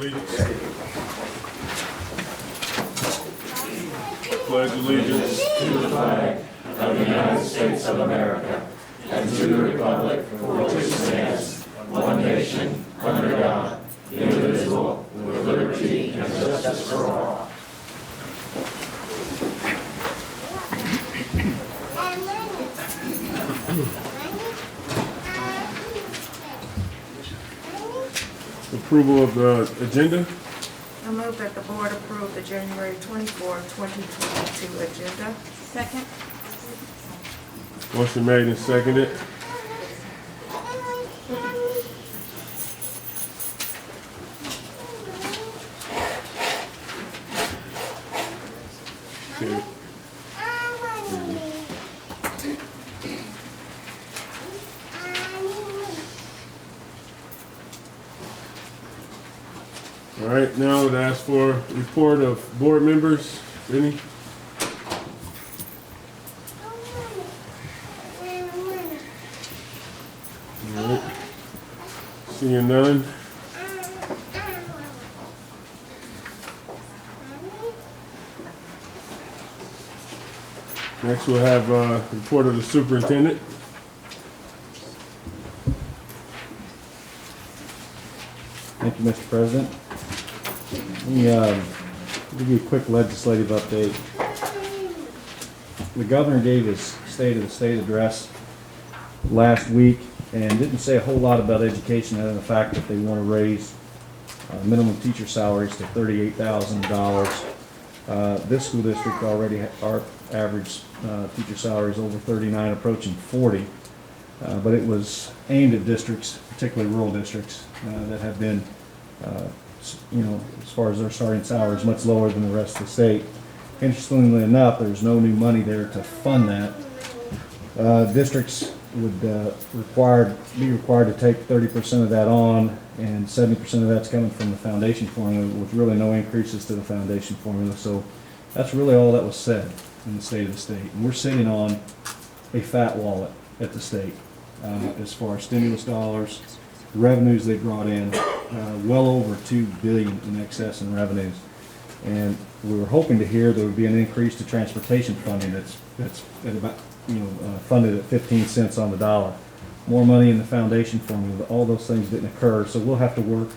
allegiance. Pledge allegiance to the flag of the United States of America and to the republic for which it stands, one nation, under God, indivisible, with liberty and justice for all. Approval of the agenda. I move that the board approve the January 24, 2022 agenda. Second. Motion made and seconded. Okay. All right, now I'd ask for a report of board members. Any? All right. Seeing none. Next we'll have a report of the superintendent. Thank you, Mr. President. Let me give you a quick legislative update. The governor gave his State of the State address last week and didn't say a whole lot about education other than the fact that they want to raise minimum teacher salaries to $38,000. This school district already our average teacher salaries over 39, approaching 40. But it was aimed at districts, particularly rural districts, that have been, as far as their starting salaries, much lower than the rest of the state. Interestingly enough, there's no new money there to fund that. Districts would be required to take 30% of that on, and 70% of that's coming from the foundation formula, with really no increases to the foundation formula. So that's really all that was said in the State of the State. And we're sitting on a fat wallet at the state as far as stimulus dollars, revenues they brought in, well over $2 billion in excess in revenues. And we were hoping to hear there would be an increase to transportation funding that's at about, funded at 15 cents on the dollar. More money in the foundation formula, but all those things didn't occur. So we'll have to work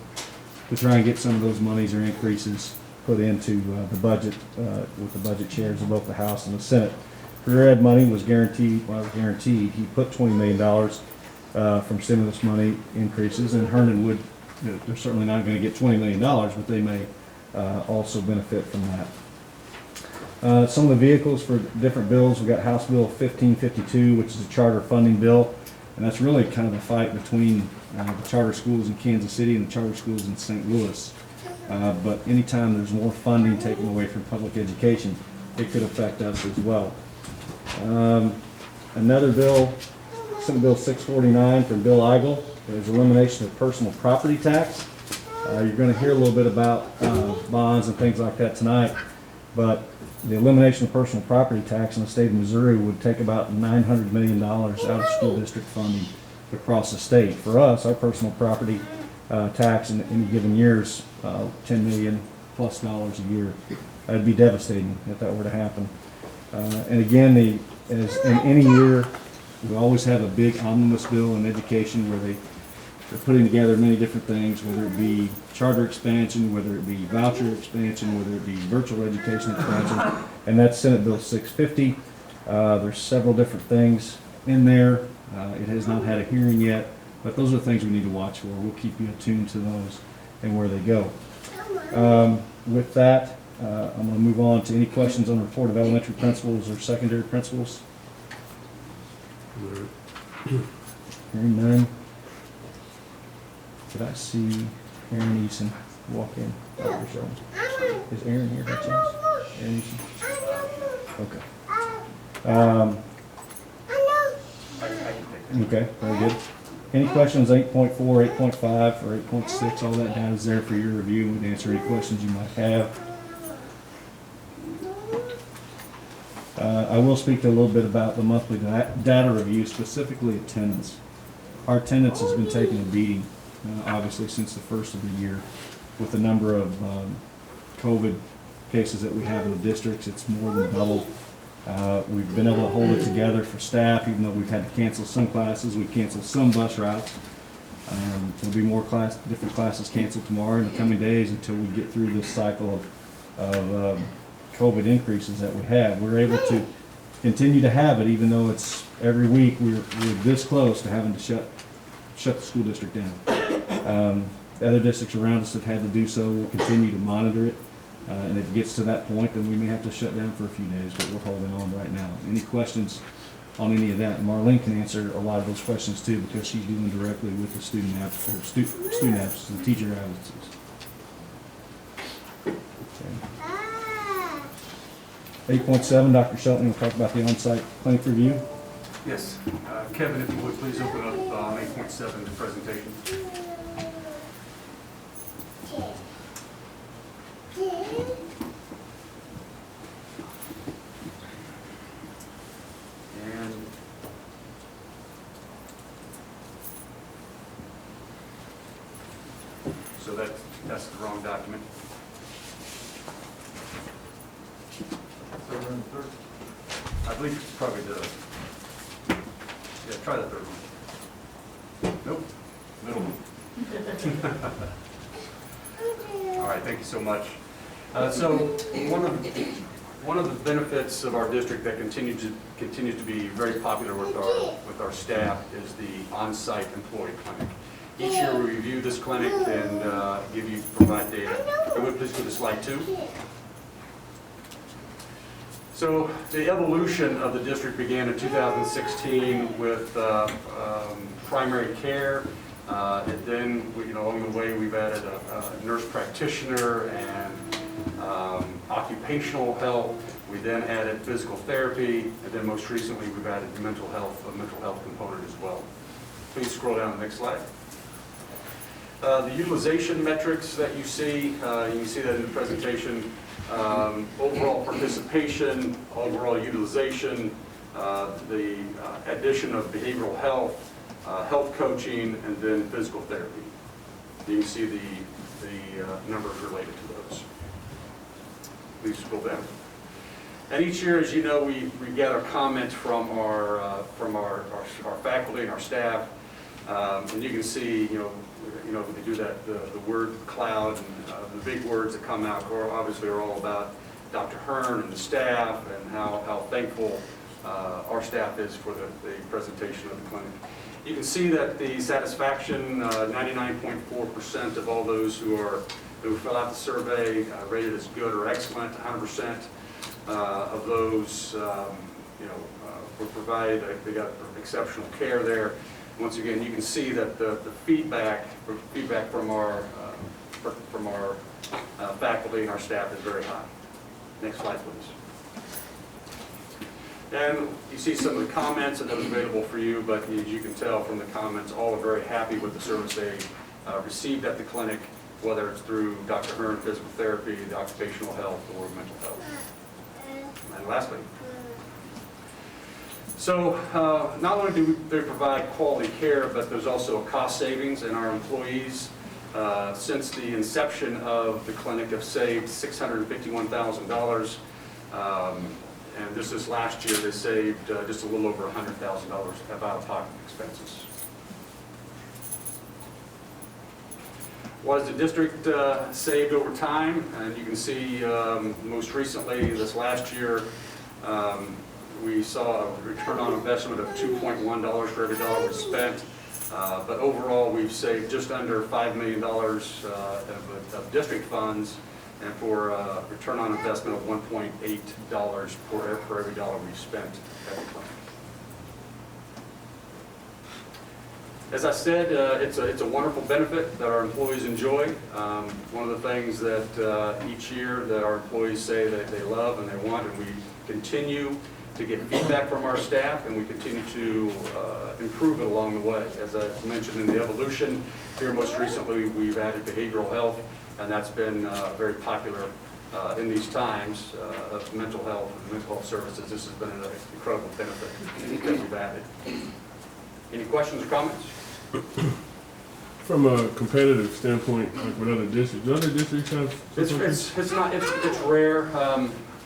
to try and get some of those monies or increases put into the budget with the budget chairs of both the House and the Senate. Career ed money was guaranteed. He put $20 million from stimulus money increases, and Herndon would, they're certainly not going to get $20 million, but they may also benefit from that. Some of the vehicles for different bills, we've got House Bill 1552, which is a charter funding bill, and that's really kind of a fight between the charter schools in Kansas City and the charter schools in St. Louis. But anytime there's more funding taken away from public education, it could affect us as well. Another bill, Senate Bill 649 from Bill Eigel, is elimination of personal property tax. You're going to hear a little bit about bonds and things like that tonight, but the elimination of personal property tax in the state of Missouri would take about $900 million out of school district funding across the state. For us, our personal property tax in any given year is $10 million plus a year. That'd be devastating if that were to happen. And again, as in any year, we always have a big omnibus bill in education where they're putting together many different things, whether it be charter expansion, whether it be voucher expansion, whether it be virtual education expansion, and that's Senate Bill 650. There's several different things in there. It has not had a hearing yet, but those are the things we need to watch for. We'll keep you attuned to those and where they go. With that, I'm going to move on to any questions on the report of elementary principals or secondary principals. Hearing none. Did I see Aaron Eason walk in? Is Aaron here by chance? Aaron Eason? Okay. Okay, very good. Any questions, 8.4, 8.5, or 8.6, all that data is there for your review. We can answer any questions you might have. I will speak a little bit about the monthly data review, specifically attendance. Our attendance has been taking a beating, obviously, since the first of the year. with the number of COVID cases that we have in the districts, it's more than doubled. We've been able to hold it together for staff, even though we've had to cancel some classes. We've canceled some bus routes. There'll be more different classes canceled tomorrow in the coming days until we get through this cycle of COVID increases that we have. We're able to continue to have it, even though it's every week we're this close to having to shut the school district down. The other districts around us have had to do so. We'll continue to monitor it. And if it gets to that point, then we may have to shut down for a few days, but we're holding on right now. Any questions on any of that? Marlene can answer a lot of those questions too, because she's dealing directly with the student absences, the teacher absences. Okay. 8.7, Dr. Shelton will talk about the on-site clinic review. Yes. Kevin, if you would please open up 8.7, the presentation. And so that's the wrong document. So we're in the third? I believe it's probably the, yeah, try the third one. Nope, middle one. All right, thank you so much. So one of the benefits of our district that continues to be very popular with our staff is the on-site employee clinic. Each year we review this clinic and provide data. Can we please go to slide 2? So the evolution of the district began in 2016 with primary care. And then, along the way, we've added a nurse practitioner and occupational health. We then added physical therapy, and then most recently, we've added a mental health component as well. Please scroll down to the next slide. The utilization metrics that you can see that in the presentation. Overall participation, overall utilization, the addition of behavioral health, health coaching, and then physical therapy. You can see the numbers related to those. Please scroll down. And each year, as you know, we gather comments from our faculty and our staff, and you can see, we do that, the word cloud and the big words that come out obviously are all about Dr. Hearn and the staff and how thankful our staff is for the presentation of the clinic. You can see that the satisfaction, 99.4% of all those who fill out the survey rated as good or excellent. 100% of those, were provided. They got exceptional care there. Once again, you can see that the feedback from our faculty and our staff is very high. Next slide, please. And you see some of the comments, and those available for you, but as you can tell from the comments, all are very happy with the service they received at the clinic, whether it's through Dr. Hearn physical therapy, the occupational health, or mental health. And lastly, so not only do they provide quality care, but there's also a cost savings, and our employees, since the inception of the clinic, have saved $651,000. And just this last year, they saved just a little over $100,000 of out-of-pocket expenses. What has the district saved over time? And you can see most recently, this last year, we saw a return on investment of $2.1 for every dollar we spent. But overall, we've saved just under $5 million of district funds, and for a return on investment of $1.8 for every dollar we've spent at the clinic. As I said, it's a wonderful benefit that our employees enjoy. One of the things that each year that our employees say that they love and they want, and we continue to get feedback from our staff, and we continue to improve it along the way. As I mentioned in the evolution, here most recently we've added behavioral health, and that's been very popular in these times of mental health and mental health services. This has been an incredible benefit that we've added. Any questions or comments? from a competitive standpoint, like with other districts, do other districts have? something like this? It's rare.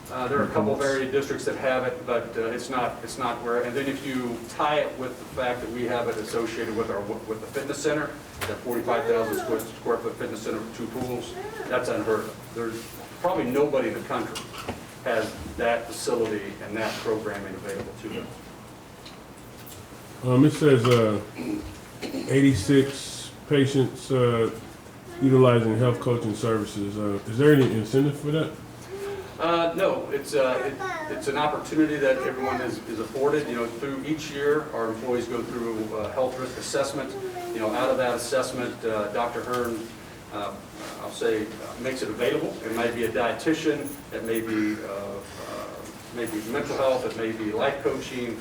There are a couple of area districts that have it, but it's not rare. And then if you tie it with the fact that we have it associated with the fitness center, that 45,000 square foot fitness center with 2 pools, that's unheard of. There's probably nobody in the country has that facility and that programming available to them. It says 86 patients utilizing health coaching services. Is there any incentive for that? No, it's an opportunity that everyone is afforded. You know, through each year, our employees go through health risk assessment. You know, out of that assessment, Dr. Hearn, I'll say, makes it available. It may be a dietitian, it may be mental health, it may be life coaching.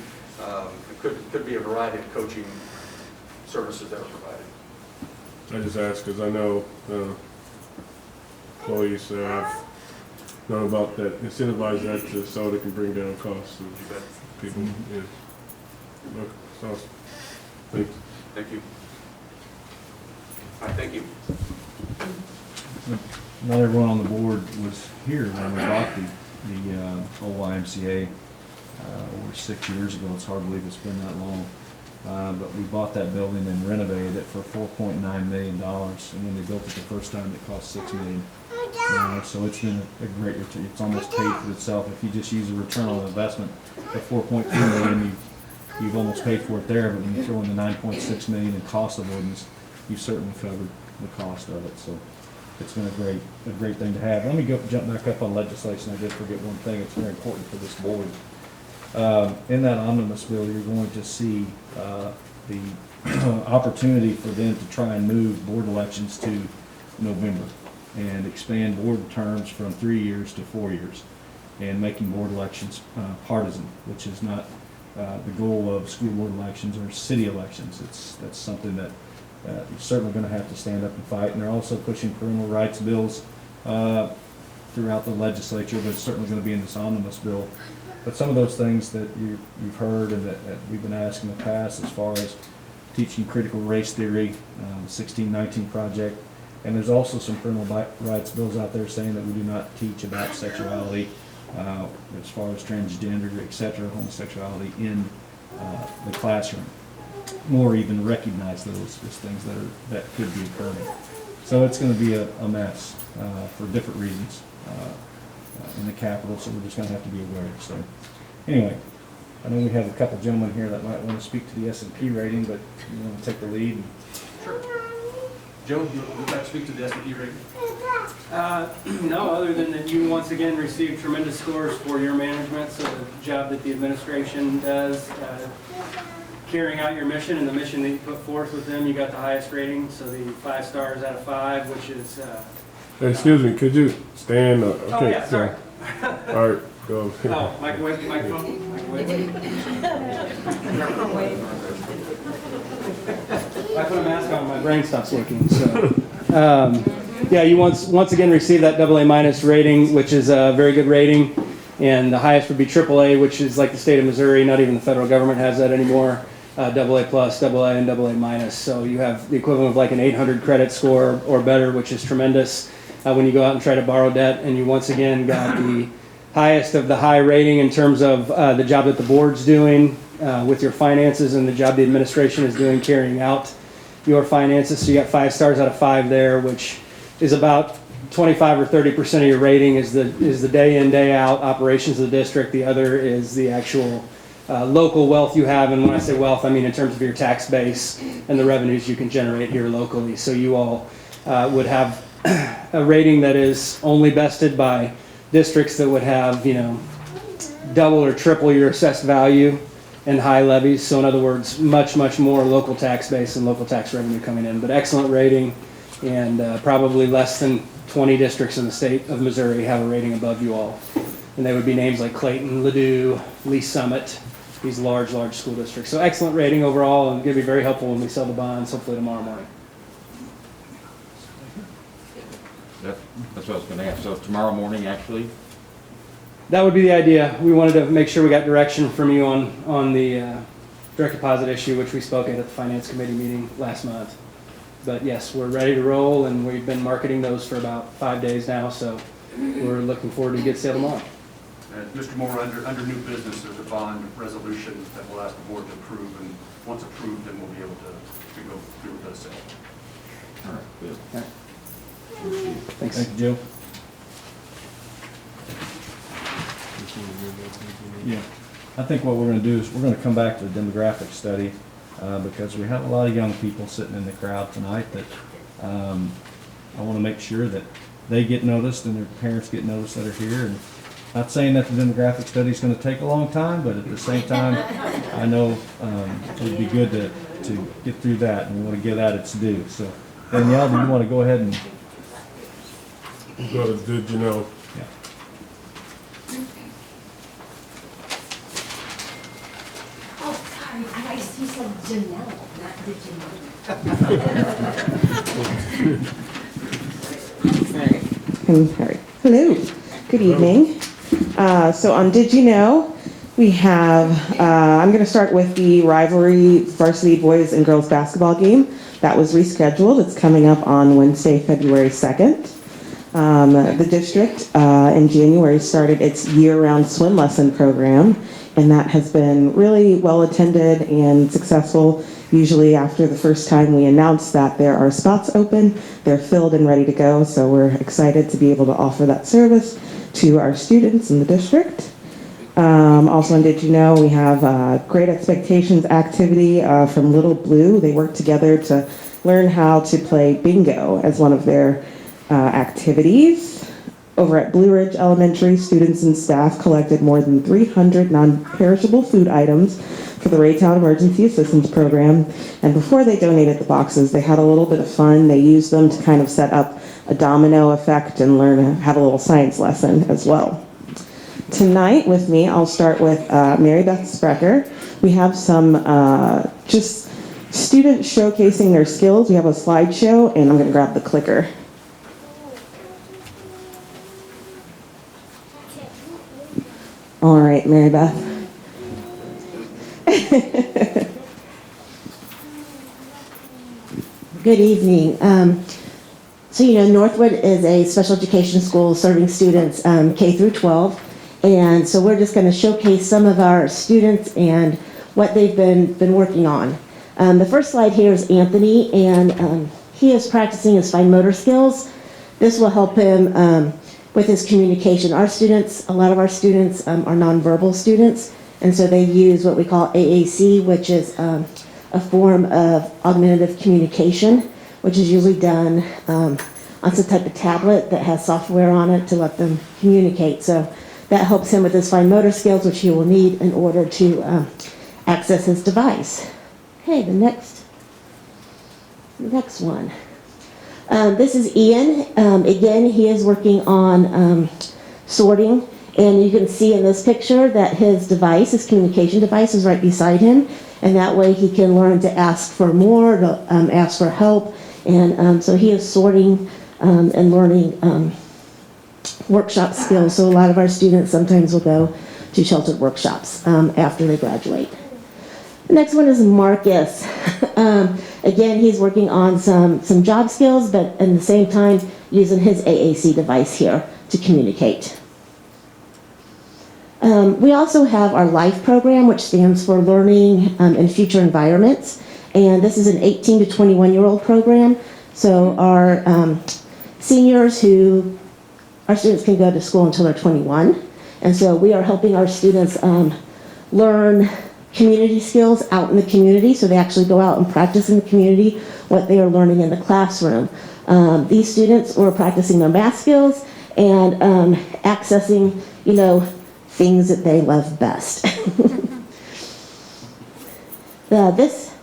It could be a variety of coaching services that are provided. I just asked because I know employees have known about that, incentivize that so they can bring down costs of people. Yeah. Look, it's awesome. Thanks. Thank you. All right, thank you. Not everyone on the board was here when we bought the old YMCA over 6 years ago. It's hard to believe it's been that long. But we bought that building and renovated it for $4.9 million. And when they built it the first time, it cost $6 million. So it's been a great return. It's almost paid for itself. If you just use a return on investment of $4.2 million, you've almost paid for it there. But when you throw in the $9.6 million in cost avoidance, you've certainly covered the cost of it. So it's been a great thing to have. Let me jump back up on legislation. I did forget one thing. It's very important for this board. In that omnibus bill, you're going to see the opportunity for them to try and move board elections to November and expand board terms from 3 years to 4 years, and making board elections partisan, which is not the goal of school board elections or city elections. That's something that you're certainly going to have to stand up and fight. And they're also pushing parental rights bills throughout the legislature, but it's certainly going to be in this omnibus bill. But some of those things that you've heard and that we've been asked in the past, as far as teaching critical race theory, the 1619 project, and there's also some parental rights bills out there saying that we do not teach about sexuality, as far as transgender, etc., homosexuality in the classroom, nor even recognize those as things that could be occurring. So it's going to be a mess for different reasons in the Capitol, so we're just going to have to be aware. So anyway, I know we have a couple gentlemen here that might want to speak to the S&P rating, but you want to take the lead? Sure. Joe, would like to speak to the S&P rating? No, other than that you once again received tremendous scores for your management, so the job that the administration does, carrying out your mission and the mission that you put forth with them, you got the highest rating, so the 5 stars out of 5, which is... Hey, excuse me, could you stand? Okay, oh yeah, sorry. All right, go. Oh, microphone? I put a mask on, my brain stops working. So, yeah, you once again received that AA- rating, which is a very good rating, and the highest would be AAA, which is like the state of Missouri. Not even the federal government has that anymore. AA+, AA, and AA-. So you have the equivalent of like an 800 credit score or better, which is tremendous when you go out and try to borrow debt. And you once again got the highest of the high rating in terms of the job that the board's doing with your finances and the job the administration is doing carrying out your finances. So you got 5 stars out of 5 there, which is about 25 or 30% of your rating is the day in, day out operations of the district. The other is the actual local wealth you have. And when I say wealth, I mean in terms of your tax base and the revenues you can generate here locally. So you all would have a rating that is only bested by districts that would have, double or triple your assessed value and high levies. So in other words, much, much more local tax base and local tax revenue coming in. But excellent rating, and probably less than 20 districts in the state of Missouri have a rating above you all. And they would be names like Clayton, Ladue, Lee Summit, these large school districts. So excellent rating overall, and going to be very helpful when we sell the bonds, hopefully tomorrow morning. That's what I was going to ask. So tomorrow morning, actually? That would be the idea. We wanted to make sure we got direction from you on the direct deposit issue, which we spoke at the Finance Committee meeting last month. But yes, we're ready to roll, and we've been marketing those for about 5 days now, so we're looking forward to get sale tomorrow. Mr. Moore, under new business, there's a bond resolution that we'll ask the board to approve, and once approved, then we'll be able to go through with the sale. All right, good. All right. Thanks. Thank you, Joe. Yeah, I think what we're gonna do is we're gonna come back to the demographic study, because we have a lot of young people sitting in the crowd tonight that, I wanna make sure that they get noticed and their parents get noticed that are here. And not saying that the demographic study is gonna take a long time, but at the same time, I know, it would be good to get through that, and we wanna give that its due. So Danielle, do you wanna go ahead and? Go to Did You Know? Yeah. Oh, sorry, I see some Janelle, not did you know? Hello, good evening. So on Did You Know, we have, I'm going to start with the rivalry varsity boys and girls basketball game. That was rescheduled. It's coming up on Wednesday, February 2nd. The district in January started its year-round swim lesson program, and that has been really well attended and successful. Usually after the first time we announce that there are spots open, they're filled and ready to go, so we're excited to be able to offer that service to our students in the district. Also on Did You Know, we have Great Expectations activity from Little Blue. They work together to learn how to play bingo as one of their activities. Over at Blue Ridge Elementary, students and staff collected more than 300 non-perishable food items for the Raytown Emergency Assistance Program. And before they donated the boxes, they had a little bit of fun. They used them to kind of set up a domino effect and have a little science lesson as well. Tonight with me, I'll start with Mary Beth Sprecher. We have some just students showcasing their skills. We have a slideshow, and I'm going to grab the clicker. All right, Mary Beth. Good evening. So Northwood is a special education school serving students K through 12. And so we're just going to showcase some of our students and what they've been working on. The first slide here is Anthony, and he is practicing his fine motor skills. This will help him with his communication. A lot of our students are nonverbal students, and so they use what we call AAC, which is a form of augmentative communication, which is usually done on some type of tablet that has software on it to let them communicate. So that helps him with his fine motor skills, which he will need in order to access his device. Okay, the next one. This is Ian. Again, he is working on sorting, and you can see in this picture that his communication device is right beside him, and that way he can learn to ask for more, to ask for help, and so he is sorting and learning workshop skills. So a lot of our students sometimes will go to sheltered workshops after they graduate. The next one is Marcus. Again, he's working on some job skills, but at the same time using his AAC device here to communicate. We also have our LIFE program, which stands for Learning in Future Environments. And this is an 18 to 21-year-old program. So our students can go to school until they're 21. And so we are helping our students learn community skills out in the community, so they actually go out and practice in the community what they are learning in the classroom. These students were practicing their math skills and accessing, things that they love best. This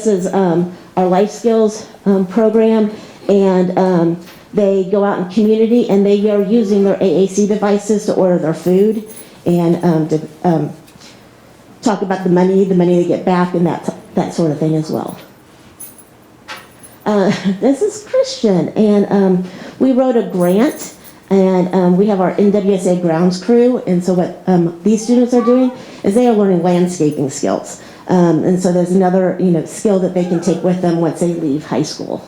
is our life skills program, and they go out in community and they are using their AAC devices to order their food and to talk about the money they get back and that sort of thing as well. This is Christian, and we wrote a grant, and we have our NWSA grounds crew, and so what these students are doing is they are learning landscaping skills. And so there's another, skill that they can take with them once they leave high school.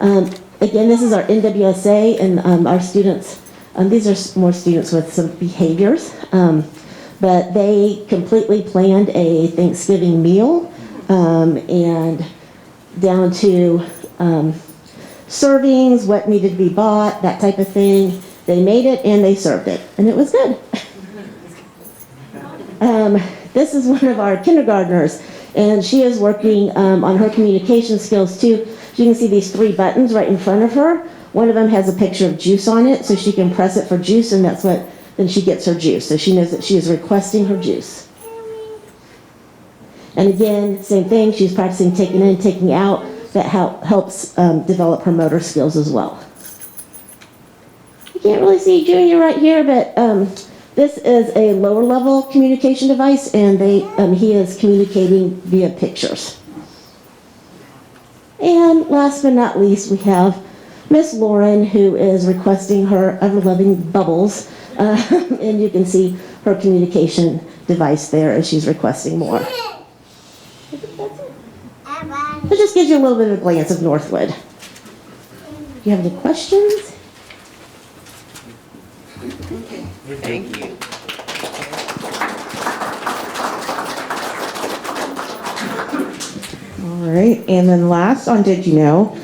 Again, this is our NWSA, and our students, these are more students with some behaviors, but they completely planned a Thanksgiving meal, and down to servings, what needed to be bought, that type of thing. They made it and they served it, and it was good. This is one of our kindergartners, and she is working on her communication skills too. You can see these 3 buttons right in front of her. One of them has a picture of juice on it, so she can press it for juice, and then she gets her juice. So she knows that she is requesting her juice. And again, same thing, she's practicing taking in, taking out. That helps develop her motor skills as well. You can't really see Junior right here, but this is a lower level communication device, and he is communicating via pictures. And last but not least, we have Miss Lauren, who is requesting her ever-loving bubbles, and you can see her communication device there as she's requesting more. It just gives you a little bit of a glance of Northwood. Do you have any questions? Thank you. All right, and then last on Did You Know,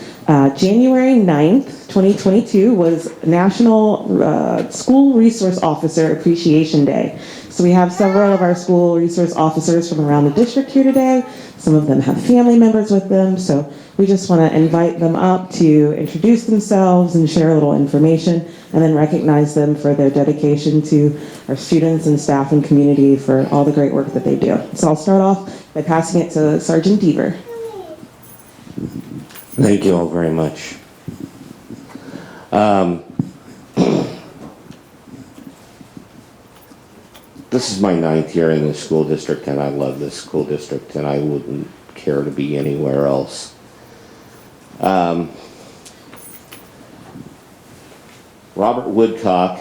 January 9th, 2022 was National School Resource Officer Appreciation Day. So we have several of our school resource officers from around the district here today. Some of them have family members with them, so we just want to invite them up to introduce themselves and share a little information, and then recognize them for their dedication to our students and staff and community for all the great work that they do. So I'll start off by passing it to Sergeant Deaver. Thank you all very much. This is my 9th year in this school district, and I love this school district, and I wouldn't care to be anywhere else. Robert Woodcock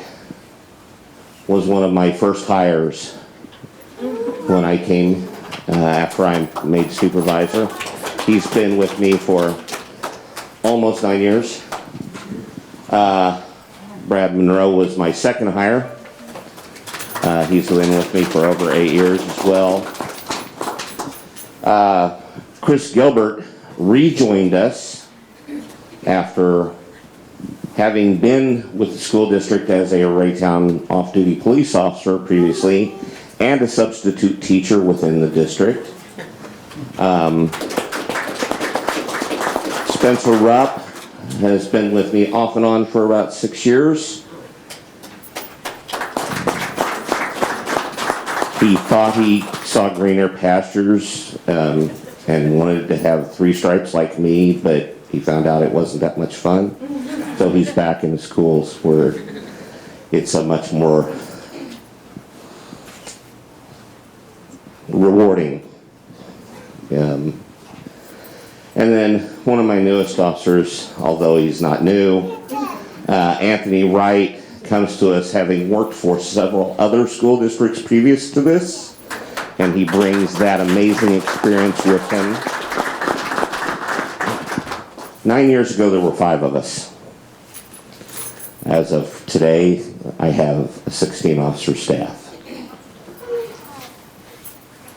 was one of my first hires when I came after I made supervisor. He's been with me for almost 9 years. Brad Monroe was my second hire. He's been with me for over 8 years as well. Chris Gilbert rejoined us after having been with the school district as a Raytown off-duty police officer previously and a substitute teacher within the district. Spencer Rupp has been with me off and on for about 6 years. He thought he saw greener pastures and wanted to have 3 stripes like me, but he found out it wasn't that much fun. So he's back in the schools where it's a much more rewarding. And then one of my newest officers, although he's not new, Anthony Wright, comes to us having worked for several other school districts previous to this, and he brings that amazing experience with him. 9 years ago, there were 5 of us. As of today, I have a 16 officer staff.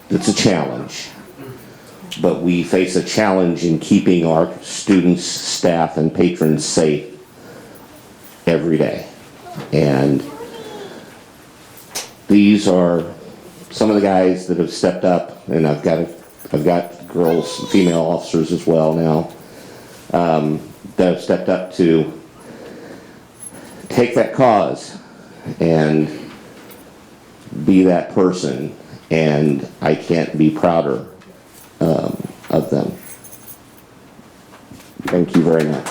It's a challenge, but we face a challenge in keeping our students, staff, and patrons safe every day. And these are some of the guys that have stepped up, and I've got girls, female officers as well now, that have stepped up to take that cause and be that person, and I can't be prouder of them. Thank you very much.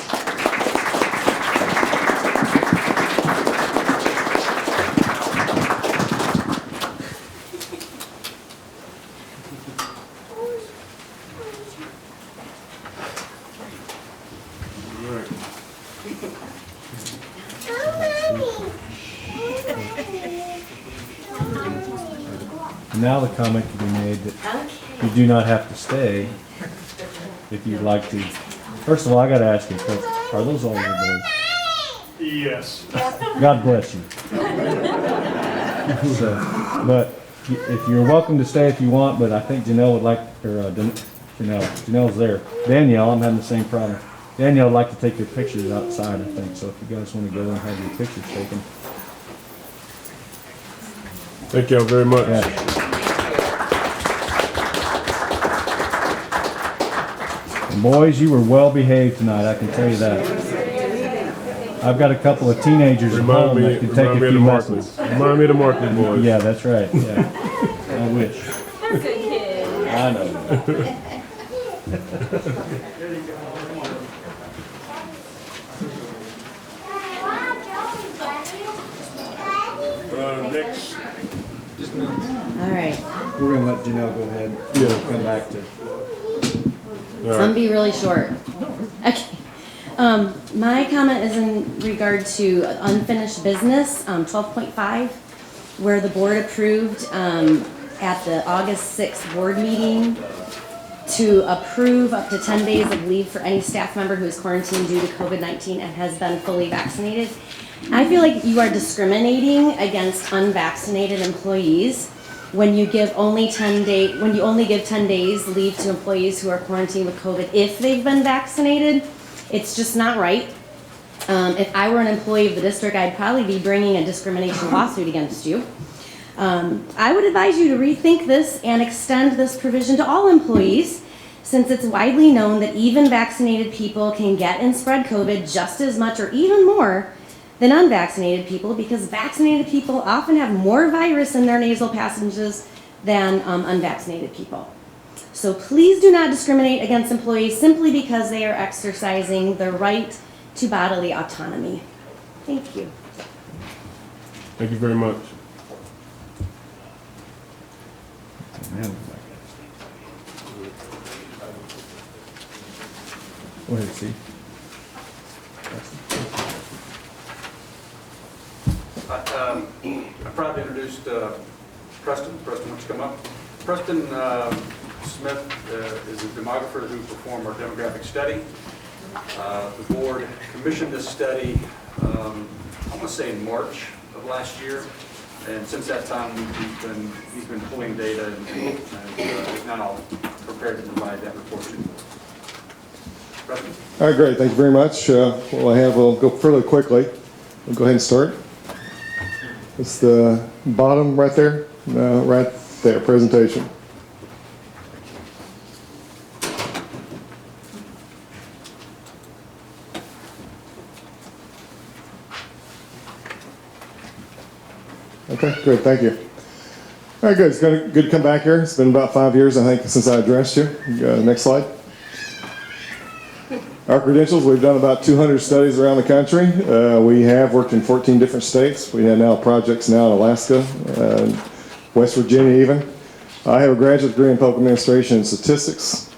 now the comment can be made that you do not have to stay if you'd like to. First of all, I gotta ask you, folks, are those all your boys? Yes. God bless you. So, but if you're welcome to stay if you want, but I think Janelle would like, or Janelle's there. Danielle, I'm having the same problem. Danielle would like to take your pictures outside, I think, so if you guys want to go and have your pictures taken. Thank y'all very much. Yeah. And boys, you were well behaved tonight, I can tell you that. I've got a couple of teenagers at home that can take a few lessons. Remind me of the Markley boys. Yeah, that's right, yeah. I wish. Good kid. I know. Next. All right, We're gonna let Janelle go ahead. Yeah. Come back to. All I'm gonna be really short. Okay. My comment is in regard to unfinished business, 12.5, where the board approved, at the August 6th board meeting to approve up to 10 days of leave for any staff member who is quarantined due to COVID-19 and has been fully vaccinated. I feel like you are discriminating against unvaccinated employees when you give only 10 days leave to employees who are quarantined with COVID if they've been vaccinated. It's just not right. If I were an employee of the district, I'd probably be bringing a discrimination lawsuit against you. I would advise you to rethink this and extend this provision to all employees, since it's widely known that even vaccinated people can get and spread COVID just as much or even more than unvaccinated people, because vaccinated people often have more virus in their nasal passages than unvaccinated people. So please do not discriminate against employees simply because they are exercising their right to bodily autonomy. Thank you. Thank you very much. Go ahead, Steve. I'm proud to introduce Preston. Preston, why don't you come up? Preston Smith is a demographer who performed our demographic study. The board commissioned this study, I want to say in March of last year, and since that time he's been pulling data and is now prepared to provide that report to you. Preston? All right, great. Thank you very much. We'll go fairly quickly. We'll go ahead and start. It's the bottom right there, presentation. Okay, good. Thank you. All right, good. It's good to come back here. It's been about 5 years, I think, since I addressed you. Next slide. Our credentials, we've done about 200 studies around the country. We have worked in 14 different states. We have now projects now in Alaska, West Virginia even. I have a graduate degree in public administration and statistics.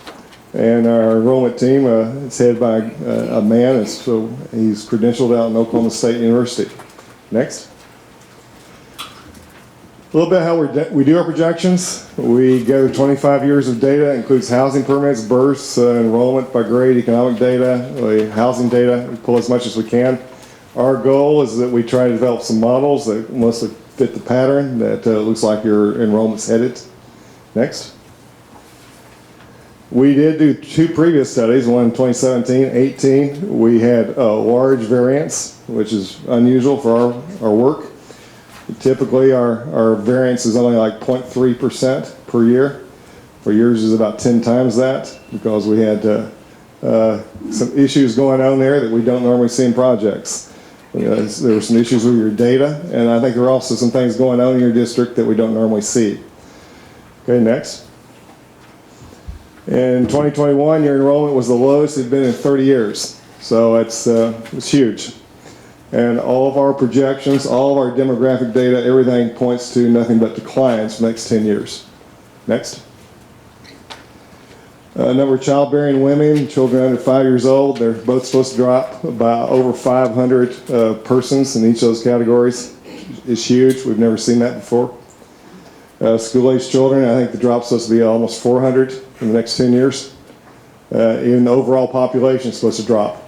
And our enrollment team is headed by a man, and so he's credentialed out in Oklahoma State University. Next. A little bit how we do our projections. We gather 25 years of data, includes housing permits, births, enrollment by grade, economic data, housing data. We pull as much as we can. Our goal is that we try to develop some models that mostly fit the pattern that looks like your enrollment's headed. Next. We did do 2 previous studies, one in 2017, 18. We had a large variance, which is unusual for our work. Typically, our variance is only like 0.3% per year. For yours is about 10 times that, because we had some issues going on there that we don't normally see in projects. There were some issues with your data, and I think there are also some things going on in your district that we don't normally see. Okay, next. In 2021, your enrollment was the lowest it had been in 30 years. So it's huge. And all of our projections, all of our demographic data, everything points to nothing but declines for the next 10 years. Next. Number of childbearing women, children under 5 years old, they're both supposed to drop by over 500 persons in each of those categories. It's huge. We've never seen that before. School-aged children, I think the drop's supposed to be almost 400 in the next 10 years. Even the overall population is supposed to drop.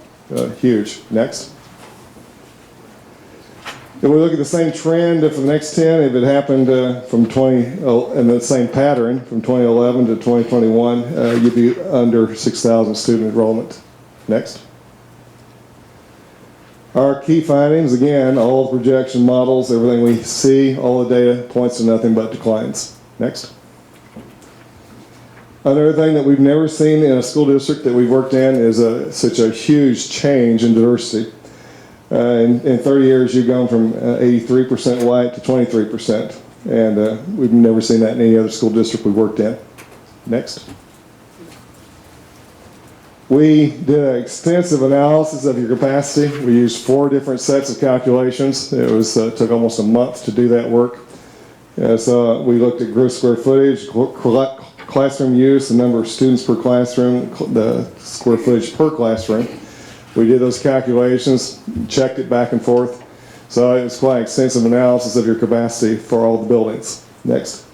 Huge. Next. If we look at the same trend for the next 10, if it happened from in the same pattern from 2011 to 2021, you'd be under 6,000 student enrollment. Next. Our key findings, again, all the projection models, everything we see, all the data points to nothing but declines. Next. Another thing that we've never seen in a school district that we've worked in is such a huge change in diversity. In 30 years, you've gone from 83% white to 23%, and we've never seen that in any other school district we've worked in. Next. We did an extensive analysis of your capacity. We used 4 different sets of calculations. It was took almost a month to do that work. So we looked at gross square footage, classroom use, the number of students per classroom, the square footage per classroom. We did those calculations, checked it back and forth. So it was quite extensive analysis of your capacity for all the buildings. Next.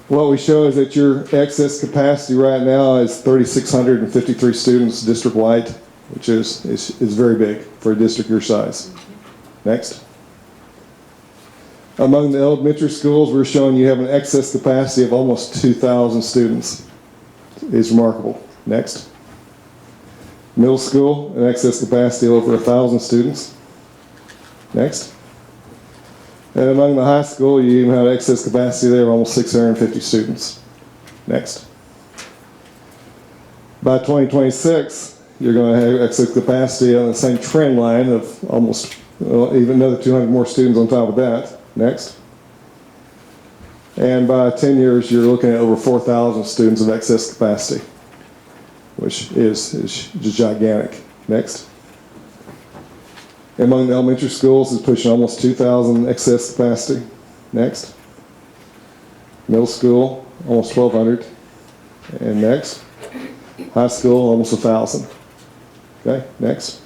What we show is that your excess capacity right now is 3,653 students district-wide, which is very big for a district your size. Next. Among the elementary schools, we're showing you have an excess capacity of almost 2,000 students. It's remarkable. Next. Middle school, an excess capacity of over 1,000 students. Next. And among the high school, you even have excess capacity there of almost 650 students. Next. By 2026, you're going to have excess capacity on the same trend line of almost, even another 200 more students on top of that. Next. And by 10 years, you're looking at over 4,000 students of excess capacity, which is just gigantic. Next. Among the elementary schools, it's pushing almost 2,000 excess capacity. Next. Middle school, almost 1,200. And next. High school, almost 1,000. Okay, next.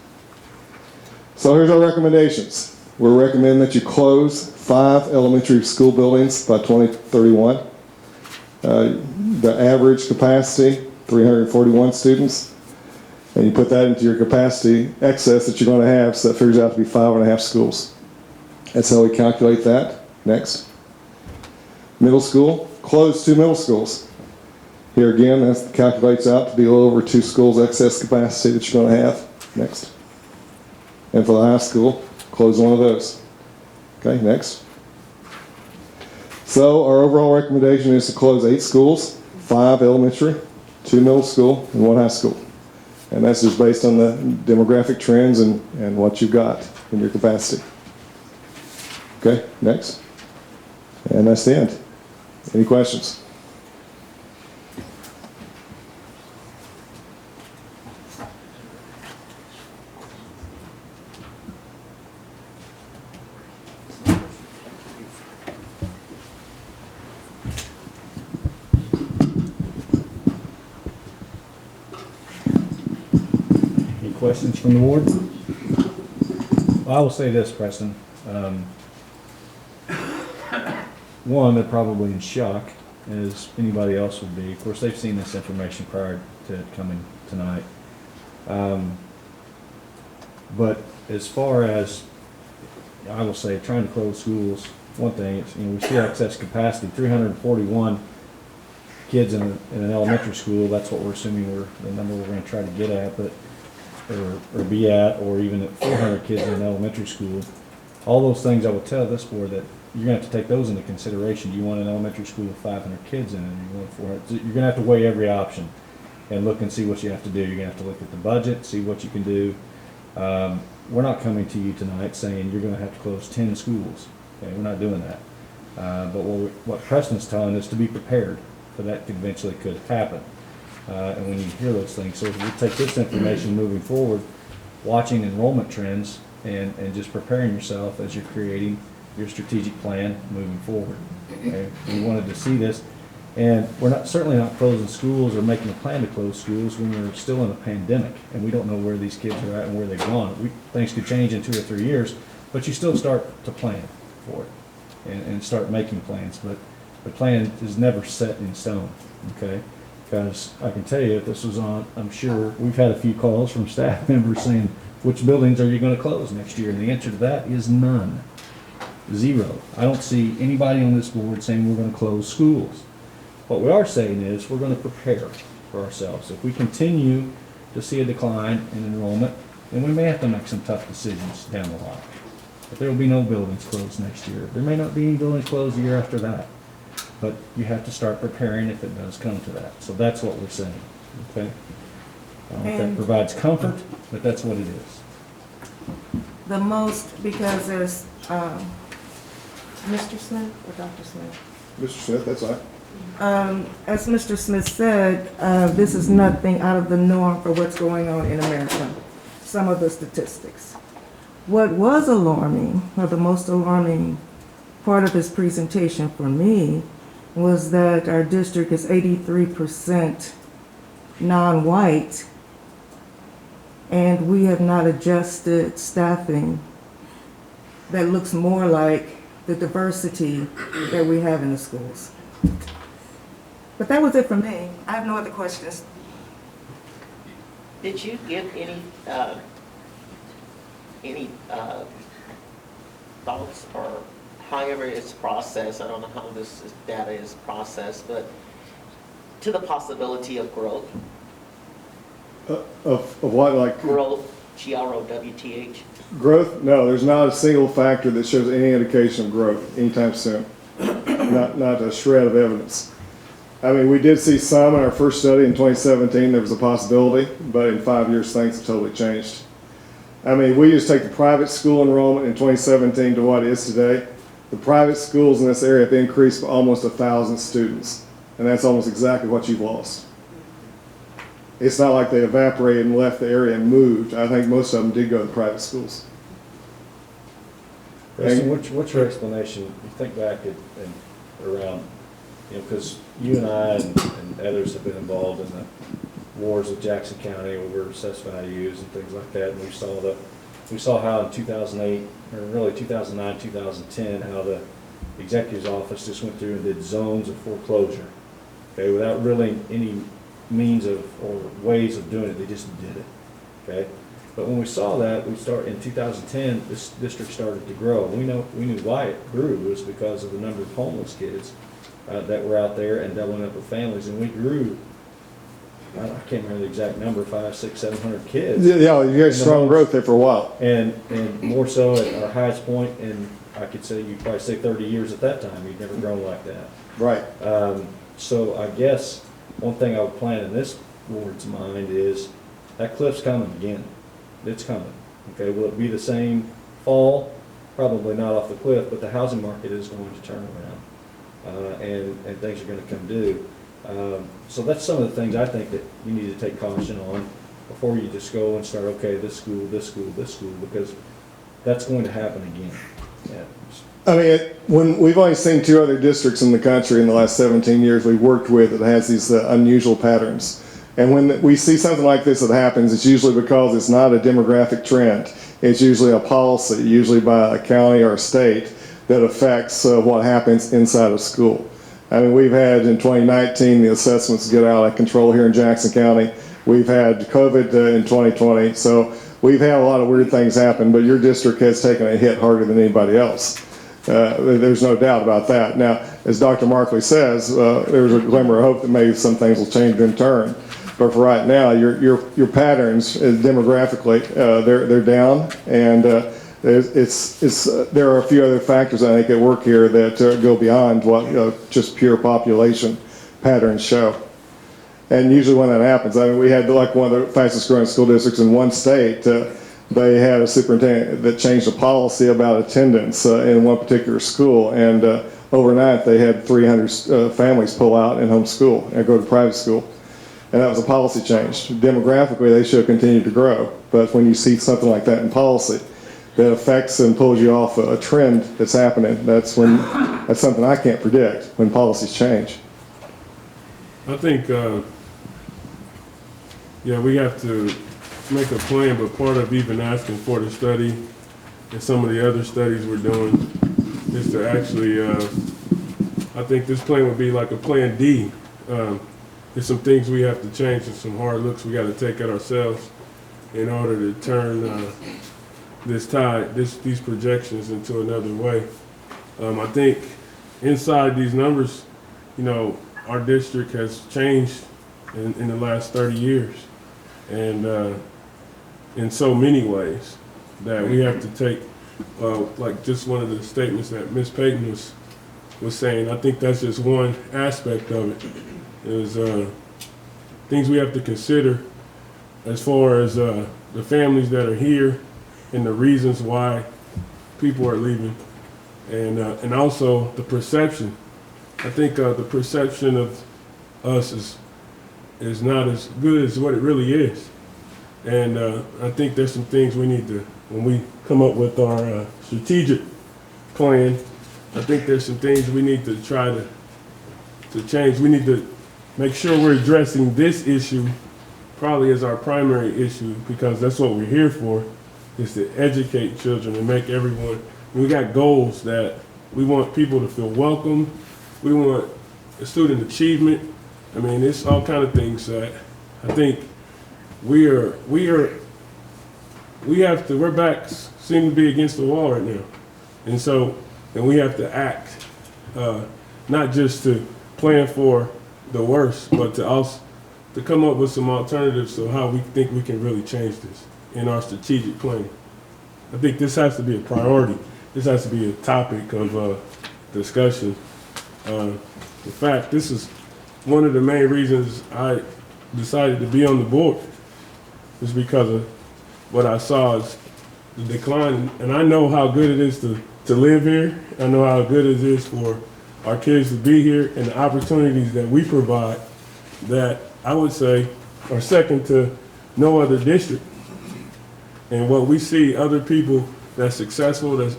So here's our recommendations. We're recommending that you close 5 elementary school buildings by 2031. The average capacity, 341 students. And you put that into your capacity excess that you're going to have, so that figures out to be 5.5 schools. That's how we calculate that. Next. Middle school, close 2 middle schools. Here again, that calculates out to be a little over 2 schools excess capacity that you're going to have. Next. And for the high school, close 1 of those. Okay, next. So our overall recommendation is to close 8 schools, 5 elementary, 2 middle school, and 1 high school. And that's just based on the demographic trends and what you've got in your capacity. Okay, next. And that's the end. Any questions? Questions from the board? Well, I will say this, Preston. One, they're probably in shock, as anybody else would be. Of course, they've seen this information prior to it coming tonight. But as far as, I will say, trying to close schools, one thing, it's, we see excess capacity, 341 kids in an elementary school. That's what we're assuming the number we're going to try to get at, but or be at, or even at 400 kids in an elementary school. All those things I will tell this board that you're going to have to take those into consideration. Do you want an elementary school with 500 kids in it, or you want 400? You're going to have to weigh every option and look and see what you have to do. You're going to have to look at the budget, see what you can do. We're not coming to you tonight saying you're going to have to close 10 schools. Okay, we're not doing that. But what Preston's telling us to be prepared for that eventually could happen. And when you hear those things, so we take this information moving forward, watching enrollment trends, and just preparing yourself as you're creating your strategic plan moving forward. Okay? We wanted to see this, and we're certainly not closing schools or making a plan to close schools when we're still in a pandemic, and we don't know where these kids are at and where they've gone. Things could change in 2 or 3 years, but you still start to plan for it. and start making plans. But the plan is never set in stone, okay? Because I can tell you, if this was on, I'm sure we've had a few calls from staff members saying, which buildings are you going to close next year? And the answer to that is none. Zero. I don't see anybody on this board saying we're going to close schools. What we are saying is we're going to prepare for ourselves. If we continue to see a decline in enrollment, then we may have to make some tough decisions down the line. But there will be no buildings closed next year. There may not be any buildings closed the year after that. But you have to start preparing if it does come to that. So that's what we're saying, okay? I don't know if that And- provides comfort, but that's what it is. The most, because there's, Mr. Smith or Dr. Smith? Mr. Smith, that's all right. As Mr. Smith said, this is nothing out of the norm for what's going on in America, some of the statistics. What was alarming, or the most alarming part of his presentation for me, was that our district is 83% non-white, and we have not adjusted staffing that looks more like the diversity that we have in the schools. But that was it for me. I have no other questions. Did you give any thoughts or however it's processed, I don't know how this data is processed, but to the possibility of growth? Of what, like Growth, Growth. growth? No, there's not a single factor that shows any indication of growth anytime soon. Not a shred of evidence. I mean, we did see some in our first study in 2017. There was a possibility, but in 5 years, things have totally changed. I mean, we just take the private school enrollment in 2017 to what it is today. The private schools in this area have increased by almost 1,000 students, and that's almost exactly what you've lost. It's not like they evaporated and left the area and moved. I think most of them did go to the private schools. Preston, what's your explanation? You think back and around, you know, because you and I and others have been involved in the wars with Jackson County over assessed values and things like that, and we saw how in 2008, or really 2009, 2010, how the executive's office just went through and did zones of foreclosure, okay, without really any means of or ways of doing it. They just did it, okay. But when we saw that, in 2010, this district started to grow. We knew why it grew was because of the number of homeless kids that were out there and doubling up with families, and we grew. I can't remember the exact number, 500, 600, 700 kids. Yeah, you had strong growth there for a while. And more so at our highest point, and I could say, you'd probably say 30 years at that time, you'd never grown like that. Right. So I guess one thing I would plant in this board's mind is that cliff's coming again. It's coming. Okay, will it be the same fall? Probably not off the cliff, but the housing market is going to turn around, and things are going to come due. So that's some of the things I think that you need to take caution on before you just go and start, okay, this school, because that's going to happen again. Yeah. I mean, when we've only seen 2 other districts in the country in the last 17 years we've worked with that has these unusual patterns. And when we see something like this that happens, it's usually because it's not a demographic trend. It's usually a policy, usually by a county or a state, that affects what happens inside of school. I mean, we've had in 2019 the assessments get out of control here in Jackson County. We've had COVID in 2020. So we've had a lot of weird things happen, but your district has taken a hit harder than anybody else. There's no doubt about that. Now, as Dr. Markley says, there's a glimmer of hope that maybe some things will change in turn. But for right now, your patterns demographically, they're down, and there are a few other factors I think at work here that go beyond what just pure population patterns show. And usually when that happens, I mean, we had like one of the fastest growing school districts in one state. They had a superintendent that changed a policy about attendance in one particular school, and overnight they had 300 families pull out and homeschool and go to private school. And that was a policy change. Demographically, they should have continued to grow. But when you see something like that in policy that affects and pulls you off a trend that's happening, that's something I can't predict when policies change. I think, we have to make a plan, but part of even asking for the study and some of the other studies we're doing is to actually, I think this plan would be like a plan D. There's some things we have to change and some hard looks we got to take at ourselves in order to turn this tide, these projections into another way. I think inside these numbers, you know, our district has changed in the last 30 years, and in so many ways that we have to take, like just one of the statements that Ms. Payton was saying. I think that's just one aspect of it. Is things we have to consider as far as the families that are here and the reasons why people are leaving, and also the perception. I think the perception of us is not as good as what it really is, and I think there's some things we need to, when we come up with our strategic plan, I think there's some things we need to try to change. We need to make sure we're addressing this issue probably as our primary issue, because that's what we're here for, is to educate children and make everyone, we got goals that we want people to feel welcome. We want student achievement. I mean, it's all kind of things that I think we're backs seem to be against the wall right now. And we have to act, not just to plan for the worst, but to also to come up with some alternatives to how we think we can really change this in our strategic planning. I think this has to be a priority. This has to be a topic of discussion. In fact, this is one of the main reasons I decided to be on the board, is because of what I saw as the decline. And I know how good it is to live here. I know how good it is for our kids to be here, and the opportunities that we provide that I would say are second to no other district. And what we see other people that's successful, that's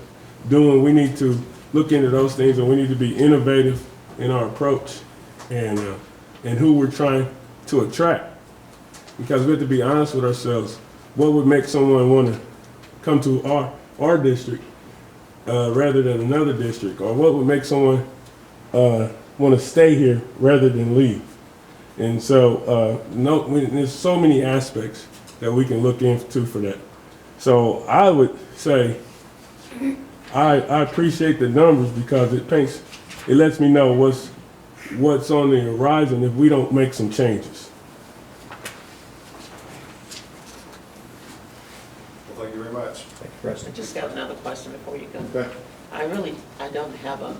doing, we need to look into those things, and we need to be innovative in our approach and who we're trying to attract. Because we have to be honest with ourselves. What would make someone want to come to our district rather than another district? Or what would make someone want to stay here rather than leave? And so there's so many aspects that we can look into for that. So I would say I appreciate the numbers, because it lets me know what's on the horizon if we don't make some changes. Well, thank you very much. Thank you, President. I just got another question before you go. Okay. I don't have a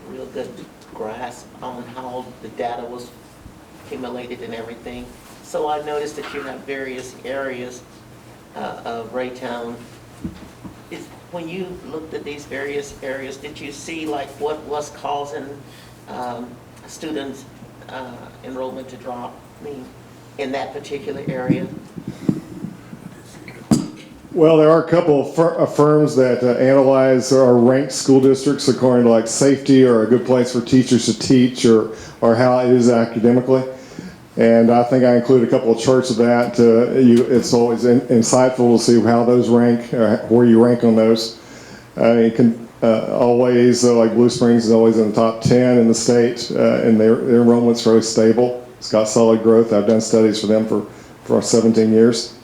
real good grasp on how the data was accumulated and everything. So I noticed that you have various areas of Raytown. When you looked at these various areas, did you see like what was causing students' enrollment to drop? I mean, in that particular area? Well, there are a couple of firms that analyze or rank school districts according to like safety or a good place for teachers to teach, or how it is academically. And I think I include a couple of charts of that. It's always insightful to see how those rank, where you rank on those. It can always, like Blue Springs is always in the top 10 in the state, and their enrollment's really stable. It's got solid growth. I've done studies for them for 17 years.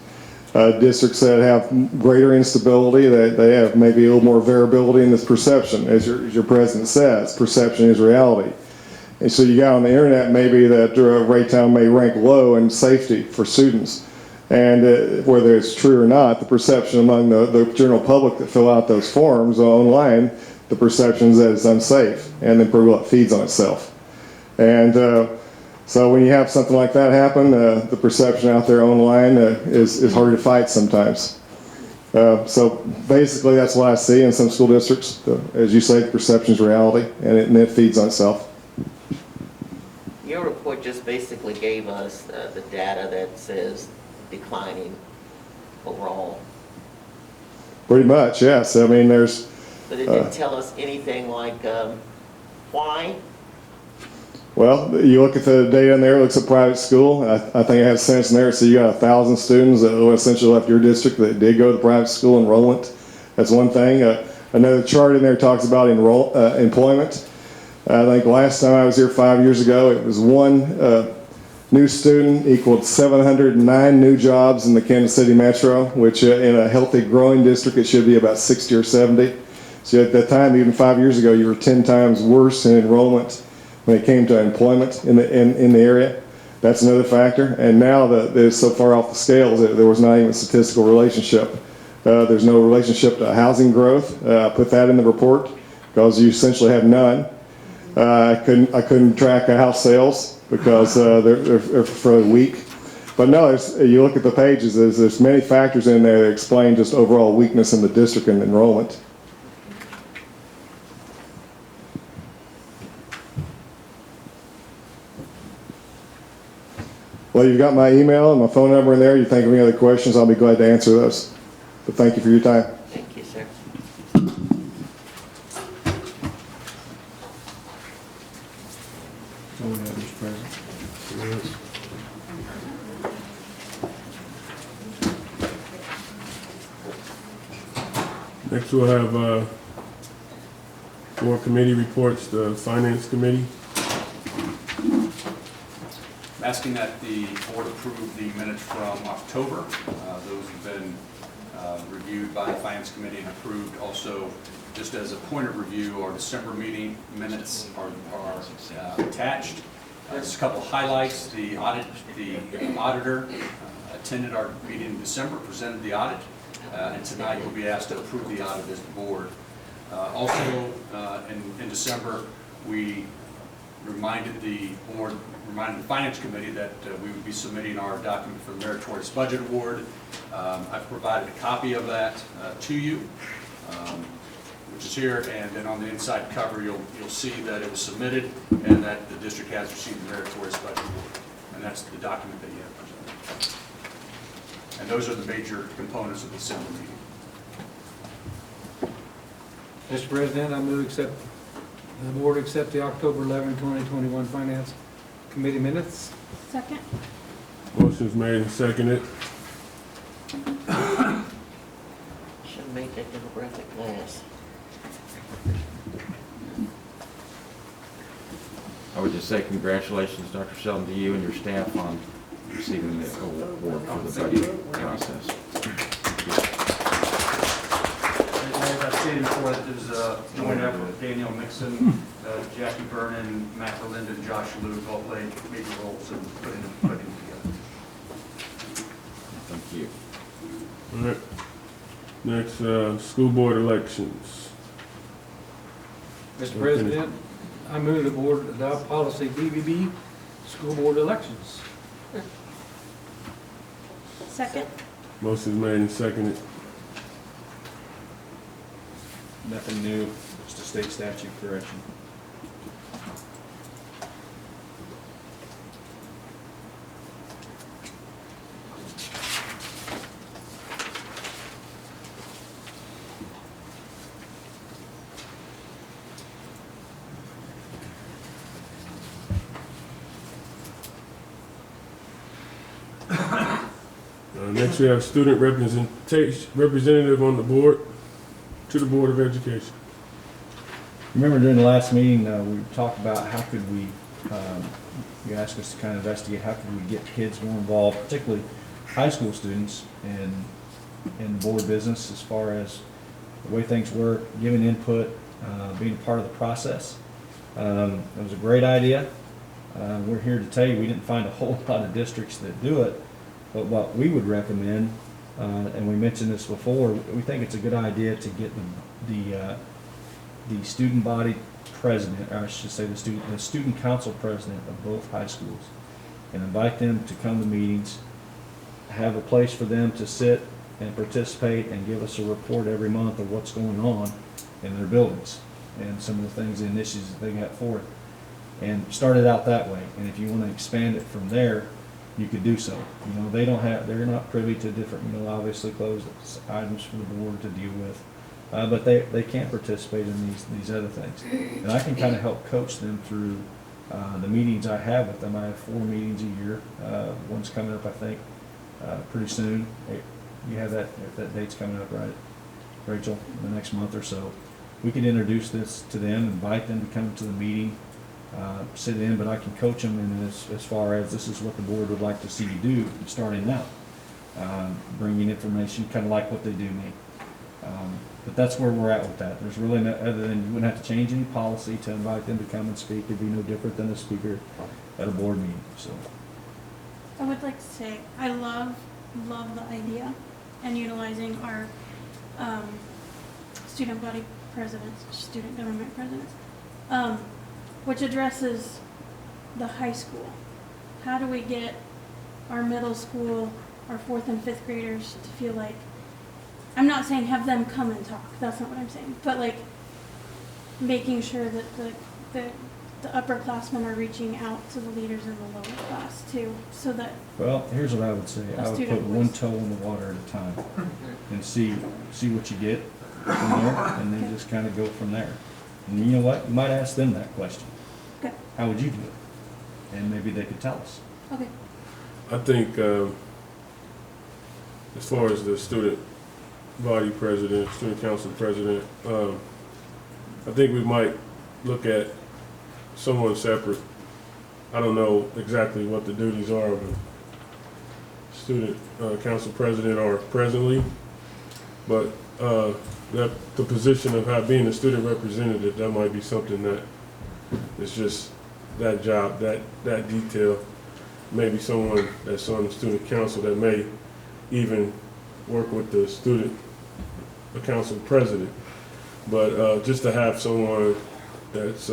Districts that have greater instability, they have maybe a little more variability in this perception. As your president says, perception is reality. And so you got on the internet maybe that Raytown may rank low in safety for students. And whether it's true or not, the perception among the general public that fill out those forms online, the perception is that it's unsafe, and then pretty well it feeds on itself. And so when you have something like that happen, the perception out there online is hard to fight sometimes. So basically that's what I see in some school districts. As you say, the perception is reality, and it feeds on itself. Your report just basically gave us the data that says declining overall. Pretty much, yes. I mean, there's... But it didn't tell us anything like why? Well, you look at the data in there, it looks at private school. I think it has sense in there. So you got 1,000 students that essentially left your district that did go to private school enrollment. That's one thing. Another chart in there talks about employment. I think last time I was here 5 years ago, it was one new student equaled 709 new jobs in the Kansas City metro, which in a healthy growing district, it should be about 60 or 70. So at that time, even 5 years ago, you were 10 times worse in enrollment when it came to employment in the area. That's another factor. And now that it's so far off the scales, there was not even a statistical relationship. There's no relationship to housing growth. I put that in the report because you essentially have none. I couldn't track house sales because they're fairly weak. But no, you look at the pages, there's many factors in there that explain just overall weakness in the district and enrollment. Well, you've got my email and my phone number in there. You think of any other questions, I'll be glad to answer those. But thank you for your time. Thank you, sir. So we have Mr. President. Next we'll have 4 committee reports, the Finance Committee. Asking that the board approve the minutes from October. Those have been reviewed by the Finance Committee and approved. Also, just as a point of review, our December meeting minutes are attached. Just a couple of highlights. The auditor attended our meeting in December, presented the audit, and tonight you'll be asked to approve the audit as the board. Also, in December, we reminded the Finance Committee that we would be submitting our document for the Meritorious Budget Award. I've provided a copy of that to you, which is here, and then on the inside cover you'll see that it was submitted and that the district has received the Meritorious Budget Award, and that's the document that you have presented. And those are the major components of the December meeting. Mr. President, I move the board accept the October 11, 2021 Finance Committee minutes. Second. Motion's made and seconded. Should have made that demographic last. I would just say congratulations, Dr. Sheldon, to you and your staff on receiving the award for the budget process. As I've stated before, there's a joint effort with Daniel Mixon, Jackie Vernon, Matt Belinda, and Josh Lou all played major roles in putting it together. Thank you. All right. Next, school board elections. Mr. President, I move the board adopt policy BBB, school board elections. Second. Motion's made and seconded. Nothing new, just a state statute correction. Next we have student representative on the board, to the Board of Education. Remember during the last meeting, we talked about how could we, you asked us to kind of investigate how could we get kids more involved, particularly high school students in board business as far as the way things work, giving input, being a part of the process. It was a great idea. We're here to tell you we didn't find a whole lot of districts that do it, but what we would recommend, and we mentioned this before, we think it's a good idea to get the student body president, or I should say the student council president of both high schools, and invite them to come to meetings, have a place for them to sit and participate and give us a report every month of what's going on in their buildings and some of the things, the initiatives that they got forth, and start it out that way. And if you want to expand it from there, you could do so. You know, they're not privy to different, obviously closed items for the board to deal with, but they can't participate in these other things. And I can kind of help coach them through the meetings I have with them. I have 4 meetings a year. One's coming up, I think, pretty soon. You have that date's coming up, right? Rachel, in the next month or so, we could introduce this to them, invite them to come to the meeting, sit in, but I can coach them in as far as this is what the board would like to see you do, starting now. Bringing information, kind of like what they do me. But that's where we're at with that. There's really no, other than you wouldn't have to change any policy to invite them to come and speak. It'd be no different than a speaker at a board meeting, so. I would like to say, I love the idea and utilizing our student body presidents, student government presidents, which addresses the high school. How do we get our middle school, our 4th and 5th graders to feel like, I'm not saying have them come and talk, that's not what I'm saying, but like making sure that the upperclassmen are reaching out to the leaders in the lower class too, so that. Well, here's what I would say. I would put one toe in the water at a time and see what you get from there, and then just kind of go from there. And you know what? You might ask them that question. Okay. How would you do it? And maybe they could tell us. Okay. I think as far as the student body president, student council president, I think we might look at someone separate. I don't know exactly what the duties are of the student council president or presently, but that the position of being a student representative, that might be something that is just that job, that detail. Maybe someone that's on the student council that may even work with the student council president. But just to have someone that's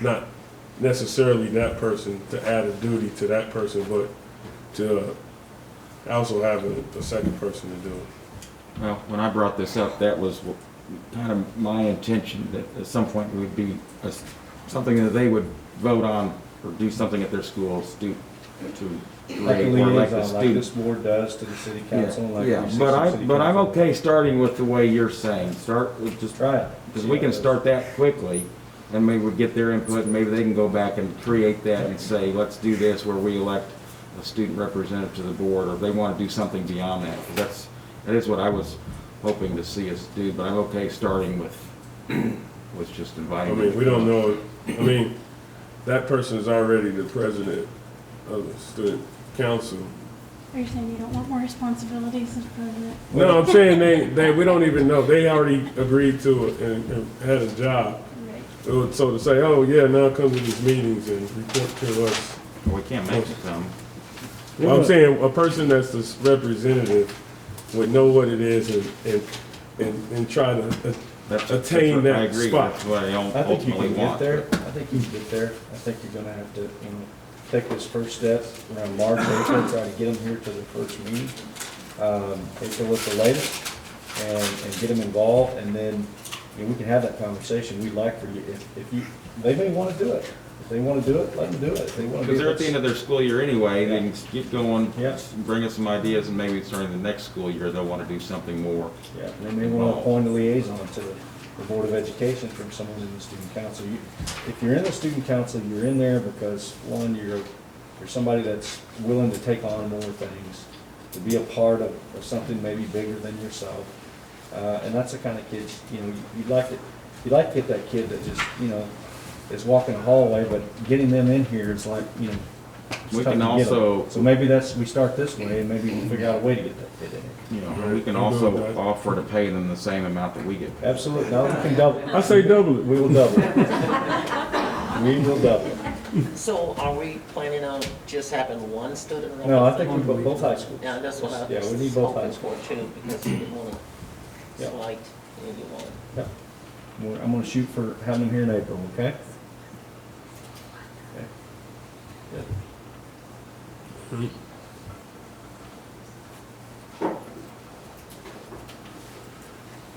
not necessarily that person to add a duty to that person, but to also have a second person to do it. Well, when I brought this up, that was kind of my intention, that at some point it would be something that they would vote on or do something at their schools to Like a grade, or like the liaison, like student. this board does to the city council. Yeah, like yeah, we see but some city I'm council. okay starting with the way you're saying. Start with just Try it. because we can start that quickly, and maybe we get their input, and maybe they can go back and create that and say, let's do this where we elect a student representative to the board, or if they want to do something beyond that. 'Cause that is what I was hoping to see us do, but I'm okay starting with just I inviting. mean, we don't know, I mean, that person is already the president of the student council. Are you saying you don't want more responsibilities as president? No, I'm saying we don't even know. They already agreed to it and had a job. Right. So to say, oh yeah, now come to these meetings and report to us. We can't make it come. Well, I'm saying a person that's the representative would know what it is and try to attain I that agree. spot. That's what I I think you ultimately can get want. there. I think you can get there. I think you're gonna have to, take this first step around March, April, try to get them here to the first meeting. April at the latest, and get them involved, and then, we can have that conversation. We'd like for you, if you, they may wanna do it. If they wanna do it, let them do it. If they wanna do Because they're at the this- end of their school year anyway, they can keep going, Yeah. bring us some ideas, and maybe starting the next school year, they'll want to do something more. Yeah, they may want to appoint a liaison to the Board of Education from someone in the student council. If you're in the student council, you're in there because, one, you're somebody that's willing to take on more things, to be a part of something maybe bigger than yourself. And that's the kind of kids, you'd like to get that kid that just, is walking the hallway, but getting them in here is like, it's We tough can to get 'em. also- So maybe we start this way, and maybe we'll figure out a way to get that kid in here. We can also offer to pay them the same amount that we get paid. Absolutely, no, we can double it. I say double it. We will double it. We will double it. So are we planning on just having one student? No, I think we put both high schools. Yeah, that's what I Yeah, we need was both high hoping schools. for too, because you didn't want to Yeah. slight anyone. Yeah. I'm gonna shoot for having them here in April, okay? Okay. Good.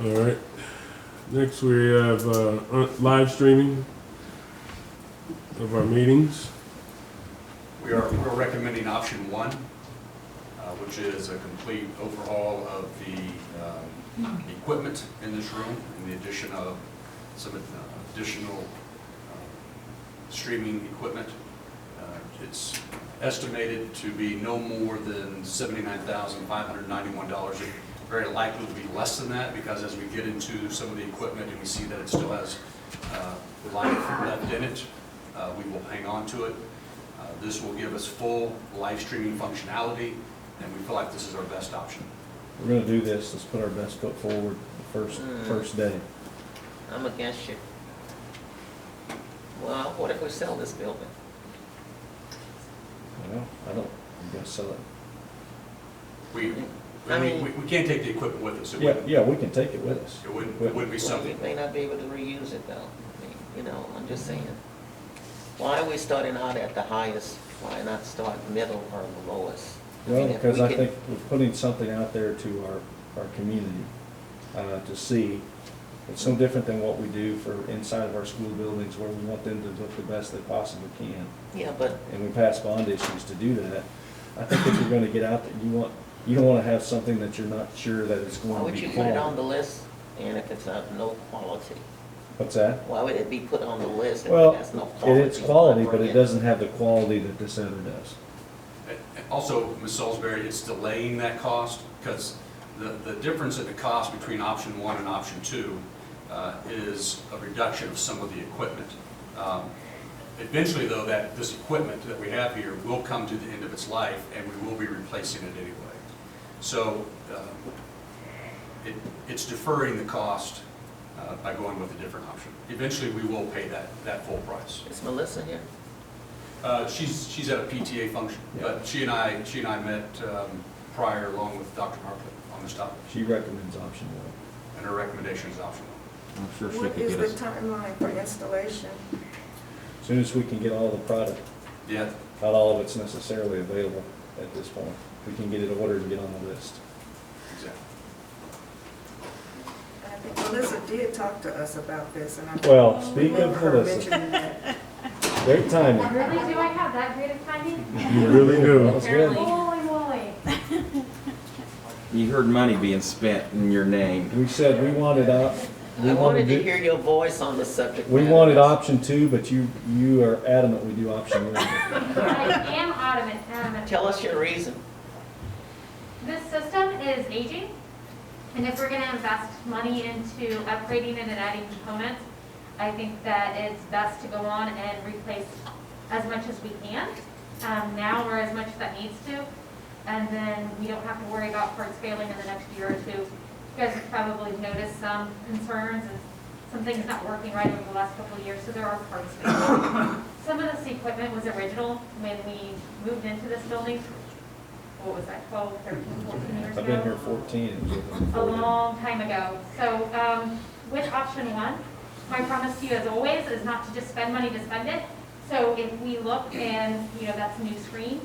All right. Next, we have live streaming of our meetings. We're recommending option one, which is a complete overhaul of the equipment in this room, and the addition of some additional streaming equipment. It's estimated to be no more than $79,591. very likely to be less than that, because as we get into some of the equipment and we see that it still has life left in it, we will hang on to it. This will give us full live streaming functionality, and we feel like this is our best option. We're gonna do this, let's put our best foot forward the first day. I'm against you. Well, what if we sell this building? Well, I'm gonna sell it. We can't take the equipment with us. It Yeah, wouldn't- yeah, we can take it with us. It wouldn't be something. You may not be able to reuse it though. I mean, you know, I'm just saying. Why are we starting out at the highest? Why not start middle or the lowest? Well, mean, if because we I can- think we're putting something out there to our community to see. It's no different than what we do for inside of our school buildings, where we want them to look the best they possibly can. Yeah, but And we pass bond issues to do that. I think if you're gonna get out there, you don't wanna have something that you're not sure that it's why going to would be you put it on quality. the list? And if it's of no quality, What's that? why would it be put on the list if Well, it has no quality? it's quality, Why but bring it doesn't have the quality that this other does. Also, Ms. Salisbury, it's delaying that cost, because the difference in the cost between option 1 and option 2 is a reduction of some of the equipment. Eventually, though, this equipment that we have here will come to the end of its life, and we will be replacing it anyway. So it's deferring the cost by going with a different option. Eventually, we will pay that full price. Is Melissa here? She's at a PTA function, but she and I met prior, along with Dr. Hartley, on this topic, She recommends option one. and her recommendation is option 1. I'm sure she What could is get the us. timeline for installation? As soon as we can get all the product, Yeah, not all of it's necessarily available at this point. We can get it ordered and get on the list. exactly. I think Melissa did talk to us about this, and I Well, speak remember of her Melissa, mentioning that. great timing. Really, do I have that great of timing? You really That do. was good. Holy moly. You heard money being spent in your name. We said we wanted I wanted to hear your voice on the subject we matter. wanted option 2, but you are adamant we do option 1. I am adamant. Tell us your reason. This system is aging, and if we're gonna invest money into upgrading it and adding components, I think that it's best to go on and replace as much as we can, now or as much as that needs to. And then we don't have to worry about parts failing in the next year or two. You guys have probably noticed some concerns and some things not working right over the last couple of years, so there are parts failing. Some of this equipment was original when we moved into this building. What was that, 12, 13, 14 years ago? I've been here 14. It was within A 40. long time ago. So with option 1, my promise to you as always is not to just spend money to spend it. So if we look and, that's a new screen,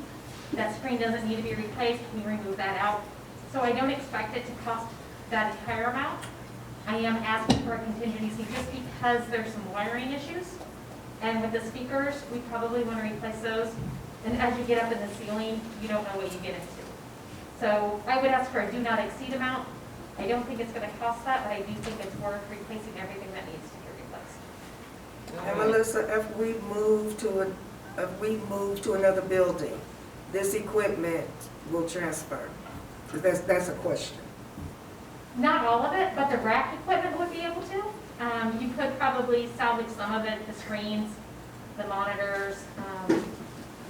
that screen doesn't need to be replaced, we remove that out. So I don't expect it to cost that entire amount. I am asking for a contingency just because there's some wiring issues. And with the speakers, we probably want to replace those. And as you get up in the ceiling, you don't know what you get into. So I would ask for a do not exceed amount. I don't think it's going to cost that, but I do think it's worth replacing everything that needs to be replaced. And Melissa, if we move to another building, this equipment will transfer? 'Cause that's a question. Not all of it, but the rack equipment would be able to. You could probably salvage some of it, the screens, the monitors.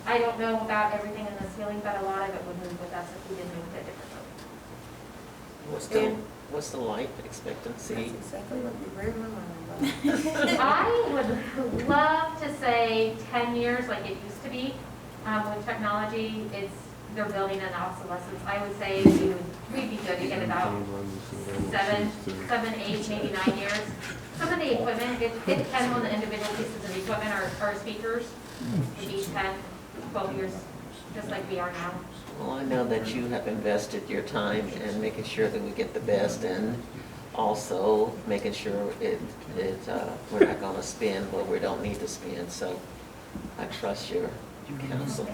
I don't know about everything in the ceiling, but a lot of it would move with us if we did move to a different building. What's the life expectancy? That's exactly what we read my mind about. I would love to say 10 years like it used to be. With technology, they're building an obsolescence. I would say we'd be good to get about 7, 8, maybe 9 years. Some of the equipment, it depends on the individual pieces of equipment or speakers, maybe 10, 12 years, just like we are now. Well, I know that you have invested your time in making sure that we get the best and also making sure we're not going to spend what we don't need to spend. So I trust your counsel.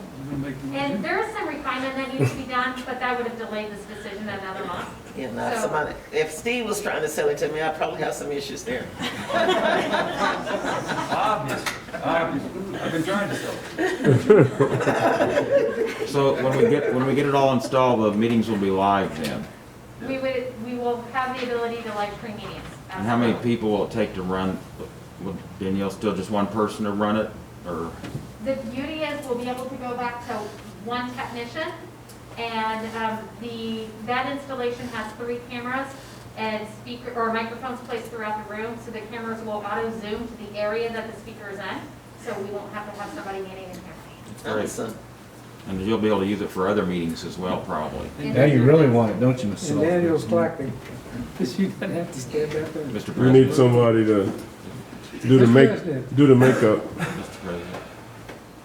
And there is some refinement that needs to be done, but that would have delayed this decision another month. Yeah, now So- if Steve was trying to sell it to me, I'd probably have some issues there. Obviously. I've been trying to sell it. So when we get it all installed, the meetings will be live then. We would will have the ability to live stream meetings. And how many Absolutely. people will it take to run? Will Danielle still just one person to run it, or? The beauty is we'll be able to go back to one technician, and that installation has 3 cameras and speaker or microphones placed throughout the room, so the cameras will auto zoom to the area that the speaker is in, so we won't have to have somebody manning the camera. That's great. And you'll be able to use it for other meetings as well, probably. Now you really want it, don't you, Ms. And Sullivan? Daniel's clapping. You're gonna have to stand up there. Mr. We President. need somebody to do the do the makeup. Mr. President.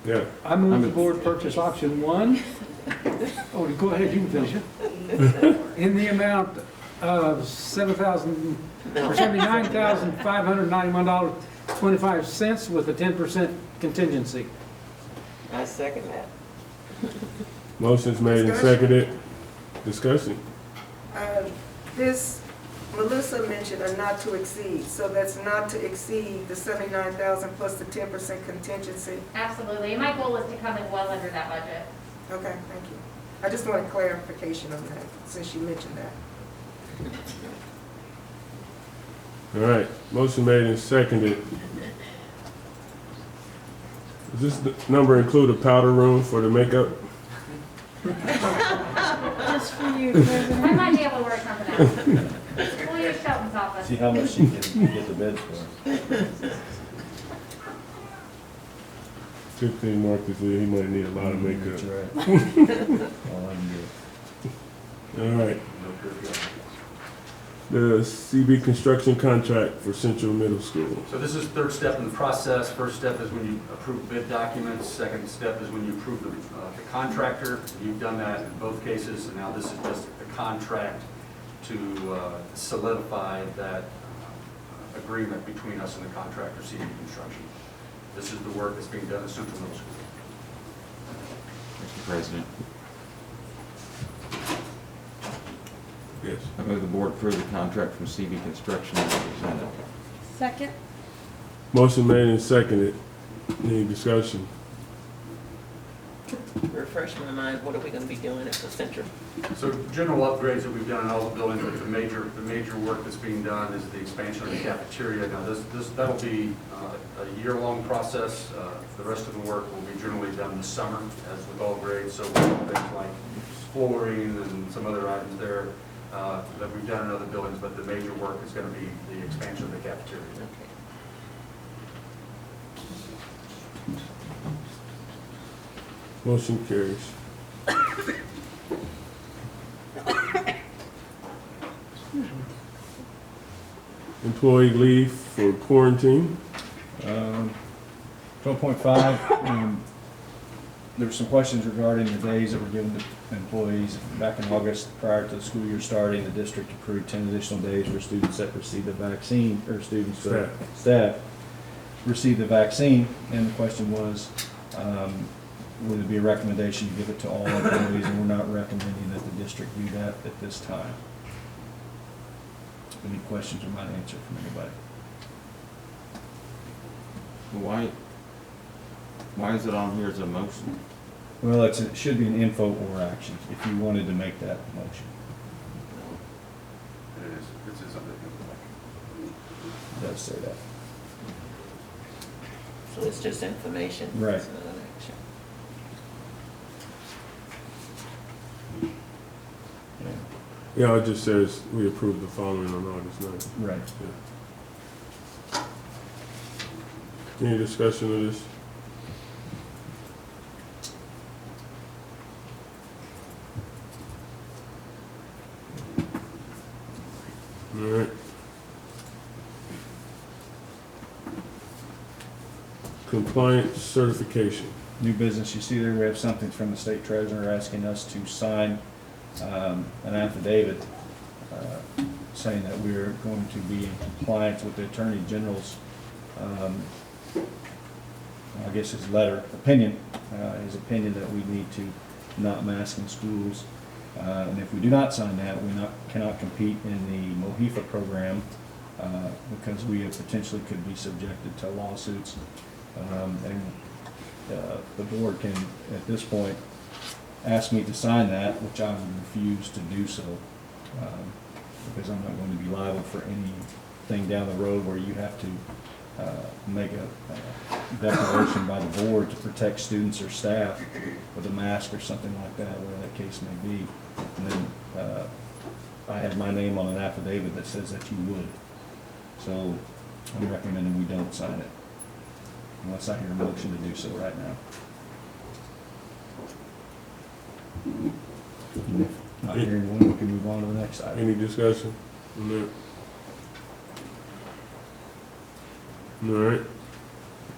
Yeah. I move the board purchase option 1. Oh, go ahead, you can finish it. In the amount of $79,591.25 with a 10% contingency. I second that. Motion's made and seconded. Discussion. This, Melissa mentioned a not to exceed, so that's not to exceed the 79,000 plus the 10% contingency. Absolutely, and my goal is to come in well under that budget. Okay, thank you. I just wanted clarification on that, since you mentioned that. All right. Motion made and seconded. Does this number include a powder room for the makeup? Just for you, I President. might be able to work something out. We'll use Shelton's office. See how much she can get the bids for. 15 Marcus Lee, he might need a lot of makeup. That's right. All I can do. All right. The CB construction contract for Central Middle School. So this is third step in the process. First step is when you approve bid documents. Second step is when you approve the contractor. You've done that in both cases, and now this is just the contract to solidify that agreement between us and the contractor, CB Construction. This is the work that's being done at Central Middle School. Mr. President. Yes. I move the board approve the contract from CB Construction as presented. Second. Motion made and seconded. Any discussion? Refresh my mind, what are we gonna be doing at the center? So general upgrades that we've done in all the buildings, but the major work that's being done is the expansion of the cafeteria. Now that'll be a year-long process. The rest of the work will be generally done this summer, as with all grades. So we'll do things like flooring and some other items there that we've done in other buildings, but the major work is going to be the expansion of the cafeteria. Okay. Motion carries. Employee leave for quarantine. 12.5, there were some questions regarding the days that were given to employees. Back in August, prior to the school year starting, the district approved 10 additional days for students that received the vaccine, or students, staff received the vaccine. And the question was, would it be a recommendation to give it to all employees? And we're not recommending that the district do that at this time. Any questions or might answer from anybody? Why is it on here as a motion? Well, it should be an info or action, if you wanted to make that motion. It is. This is something. It does say that. So it's just information. Right. It's not an action. Yeah, it just says we approved the following on August 9th. Right. Yeah. Any discussion of this? All right. Compliance certification. New business, you see there, we have something from the state treasurer asking us to sign an affidavit saying that we're going to be in compliance with the Attorney General's, I guess his opinion that we need to not mask in schools. And if we do not sign that, we cannot compete in the MOHIFA program because we potentially could be subjected to lawsuits. And the board can, at this point, ask me to sign that, which I would refuse to do so. because I'm not going to be liable for anything down the road where you have to make a declaration by the board to protect students or staff with a mask or something like that, whatever that case may be. And then I have my name on an affidavit that says that you would. So I'm recommending we don't sign it, unless I hear a motion to do so right now. Not hearing one, we can move on to the next item. Any discussion on that? All right.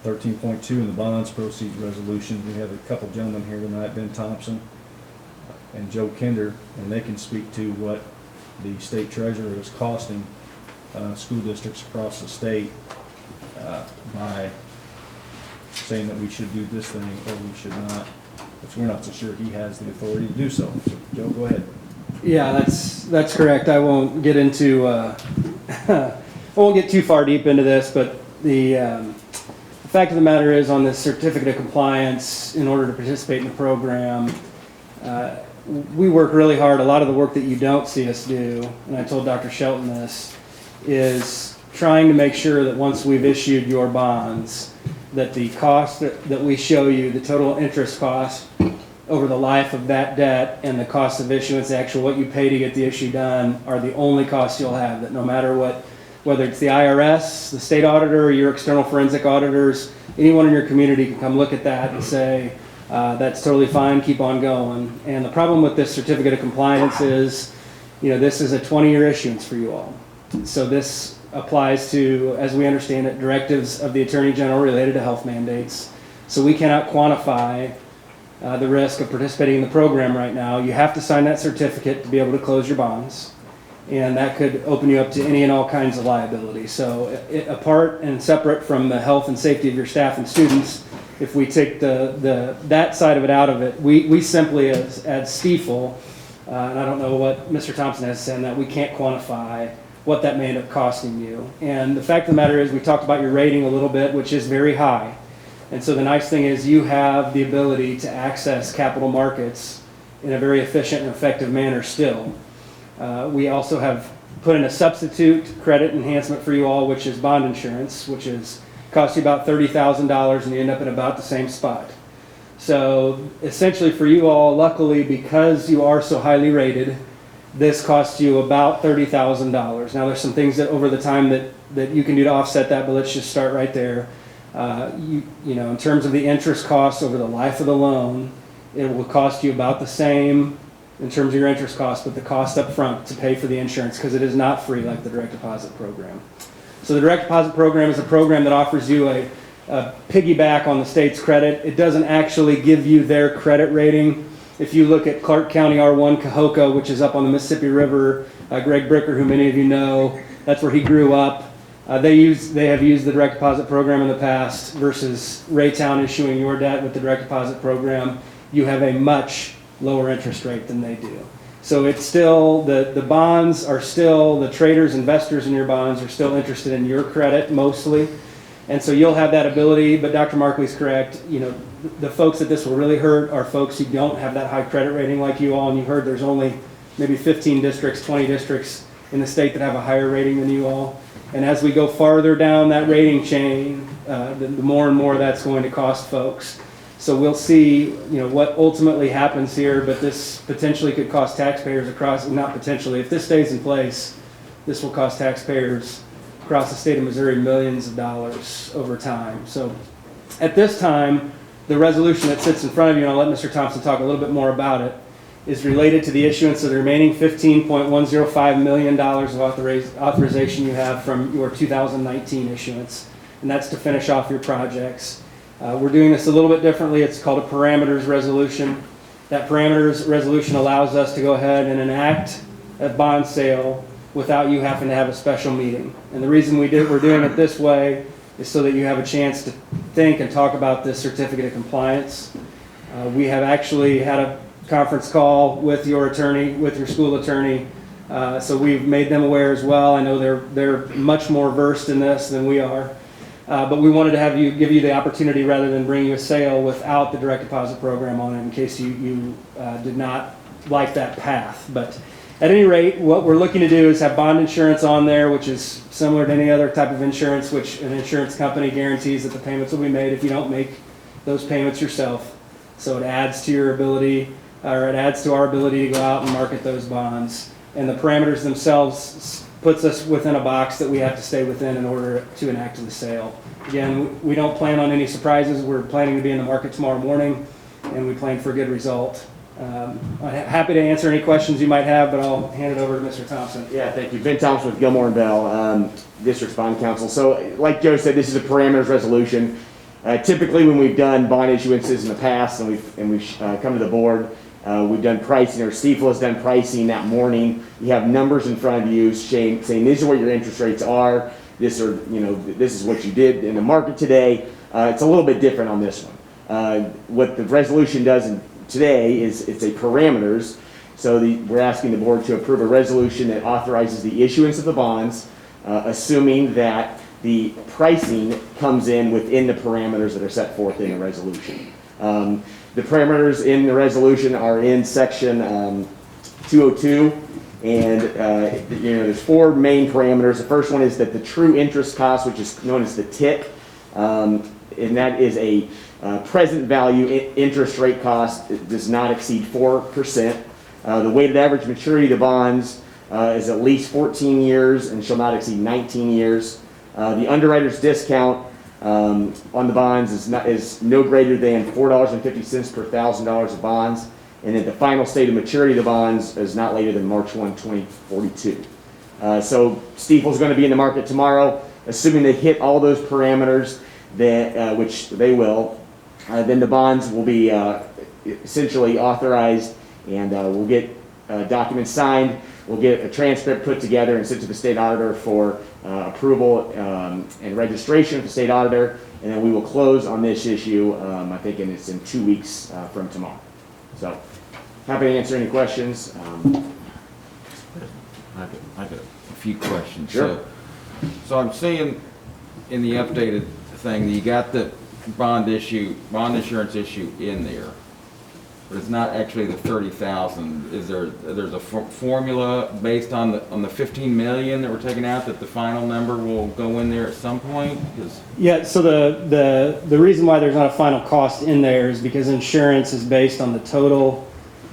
13.2 in the bonds proceeds resolution, we have a couple gentlemen here tonight, Ben Thompson and Joe Kinder, and they can speak to what the state treasurer is costing school districts across the state by saying that we should do this thing or we should not, which we're not so sure he has the authority to do so. So Joe, go ahead. Yeah, that's correct. I won't get into, I won't get too far deep into this, but the fact of the matter is on this certificate of compliance, in order to participate in the program, we work really hard. A lot of the work that you don't see us do, and I told Dr. Shelton this, is trying to make sure that once we've issued your bonds, that the cost that we show you, the total interest cost over the life of that debt and the cost of issuance, actual what you pay to get the issue done, are the only costs you'll have. That no matter what, whether it's the IRS, the state auditor, or your external forensic auditors, anyone in your community can come look at that and say, that's totally fine, keep on going. And the problem with this certificate of compliance is, this is a 20-year issuance for you all. So this applies to, as we understand it, directives of the Attorney General related to health mandates. So we cannot quantify the risk of participating in the program right now. You have to sign that certificate to be able to close your bonds. And that could open you up to any and all kinds of liability. So apart and separate from the health and safety of your staff and students, if we take that side of it out of it, we simply as Stiefel, and I don't know what Mr. Thompson has said, that we can't quantify what that may end up costing you. And the fact of the matter is, we talked about your rating a little bit, which is very high. And so the nice thing is you have the ability to access capital markets in a very efficient and effective manner still. We also have put in a substitute credit enhancement for you all, which is bond insurance, which is costs you about $30,000 and you end up in about the same spot. So essentially for you all, luckily, because you are so highly rated, this costs you about $30,000. Now there's some things that over the time that you can do to offset that, but let's just start right there. In terms of the interest costs over the life of the loan, it will cost you about the same in terms of your interest costs, but the cost up front to pay for the insurance, because it is not free like the direct deposit program. So the direct deposit program is a program that offers you a piggyback on the state's credit. It doesn't actually give you their credit rating. If you look at Clark County R1 Cahokia, which is up on the Mississippi River, Greg Bricker, who many of you know, that's where he grew up. They have used the direct deposit program in the past versus Raytown issuing your debt with the direct deposit program. You have a much lower interest rate than they do. So it's still, the bonds are still, the traders, investors in your bonds are still interested in your credit mostly. And so you'll have that ability, but Dr. Markley's correct. The folks that this will really hurt are folks who don't have that high credit rating like you all. And you heard there's only maybe 15 districts, 20 districts in the state that have a higher rating than you all. And as we go farther down that rating chain, the more and more that's going to cost folks. So we'll see, what ultimately happens here, but this potentially could cost taxpayers not potentially, if this stays in place, this will cost taxpayers across the state of Missouri millions of dollars over time. So at this time, the resolution that sits in front of you, and I'll let Mr. Thompson talk a little bit more about it, is related to the issuance of the remaining $15.105 million of authorization you have from your 2019 issuance, and that's to finish off your projects. We're doing this a little bit differently. It's called a parameters resolution. That parameters resolution allows us to go ahead and enact a bond sale without you having to have a special meeting. And the reason we're doing it this way is so that you have a chance to think and talk about this certificate of compliance. We have actually had a conference call with your attorney, with your school attorney, so we've made them aware as well. I know they're much more versed in this than we are. But we wanted to give you the opportunity rather than bring you a sale without the direct deposit program on it in case you did not like that path. But At any rate, what we're looking to do is have bond insurance on there, which is similar to any other type of insurance, which an insurance company guarantees that the payments will be made if you don't make those payments yourself. So it adds to your ability, or it adds to our ability to go out and market those bonds. And the parameters themselves puts us within a box that we have to stay within in order to enact the sale. Again, we don't plan on any surprises. We're planning to be in the market tomorrow morning, and we plan for a good result. I'm happy to answer any questions you might have, but I'll hand it over to Mr. Thompson. Yeah, thank you. Ben Thompson with Gilmore and Bell, District Bond Counsel. So like Joe said, this is a parameters resolution. Typically when we've done bond issuances in the past and we've come to the board, we've done pricing, or Stiefel has done pricing that morning. You have numbers in front of you saying these are what your interest rates are. This is what you did in the market today. It's a little bit different on this one. What the resolution does today is it's a parameters. So we're asking the board to approve a resolution that authorizes the issuance of the bonds, assuming that the pricing comes in within the parameters that are set forth in the resolution. The parameters in the resolution are in section 202, and there's four main parameters. The first one is that the true interest cost, which is known as the TIC, and that is a present value interest rate cost. It does not exceed 4%. The weighted average maturity of the bonds is at least 14 years and shall not exceed 19 years. The underwriter's discount on the bonds is no greater than $4.50 per $1,000 of bonds, and then the final state of maturity of the bonds is not later than March 1, 2042. So Stiefel is going to be in the market tomorrow, assuming they hit all those parameters, which they will. Then the bonds will be essentially authorized, and we'll get documents signed. We'll get a transcript put together and sent to the state auditor for approval and registration of the state auditor, and then we will close on this issue, I think it's in 2 weeks from tomorrow. So, happy to answer any questions. I got a few questions. Sure. So I'm seeing in the updated thing that you got the bond insurance issue in there, but it's not actually the 30,000. There's a formula based on the 15 million that we're taking out that the final number will go in there at some point? Yeah, so the reason why there's not a final cost in there is because insurance is based on the total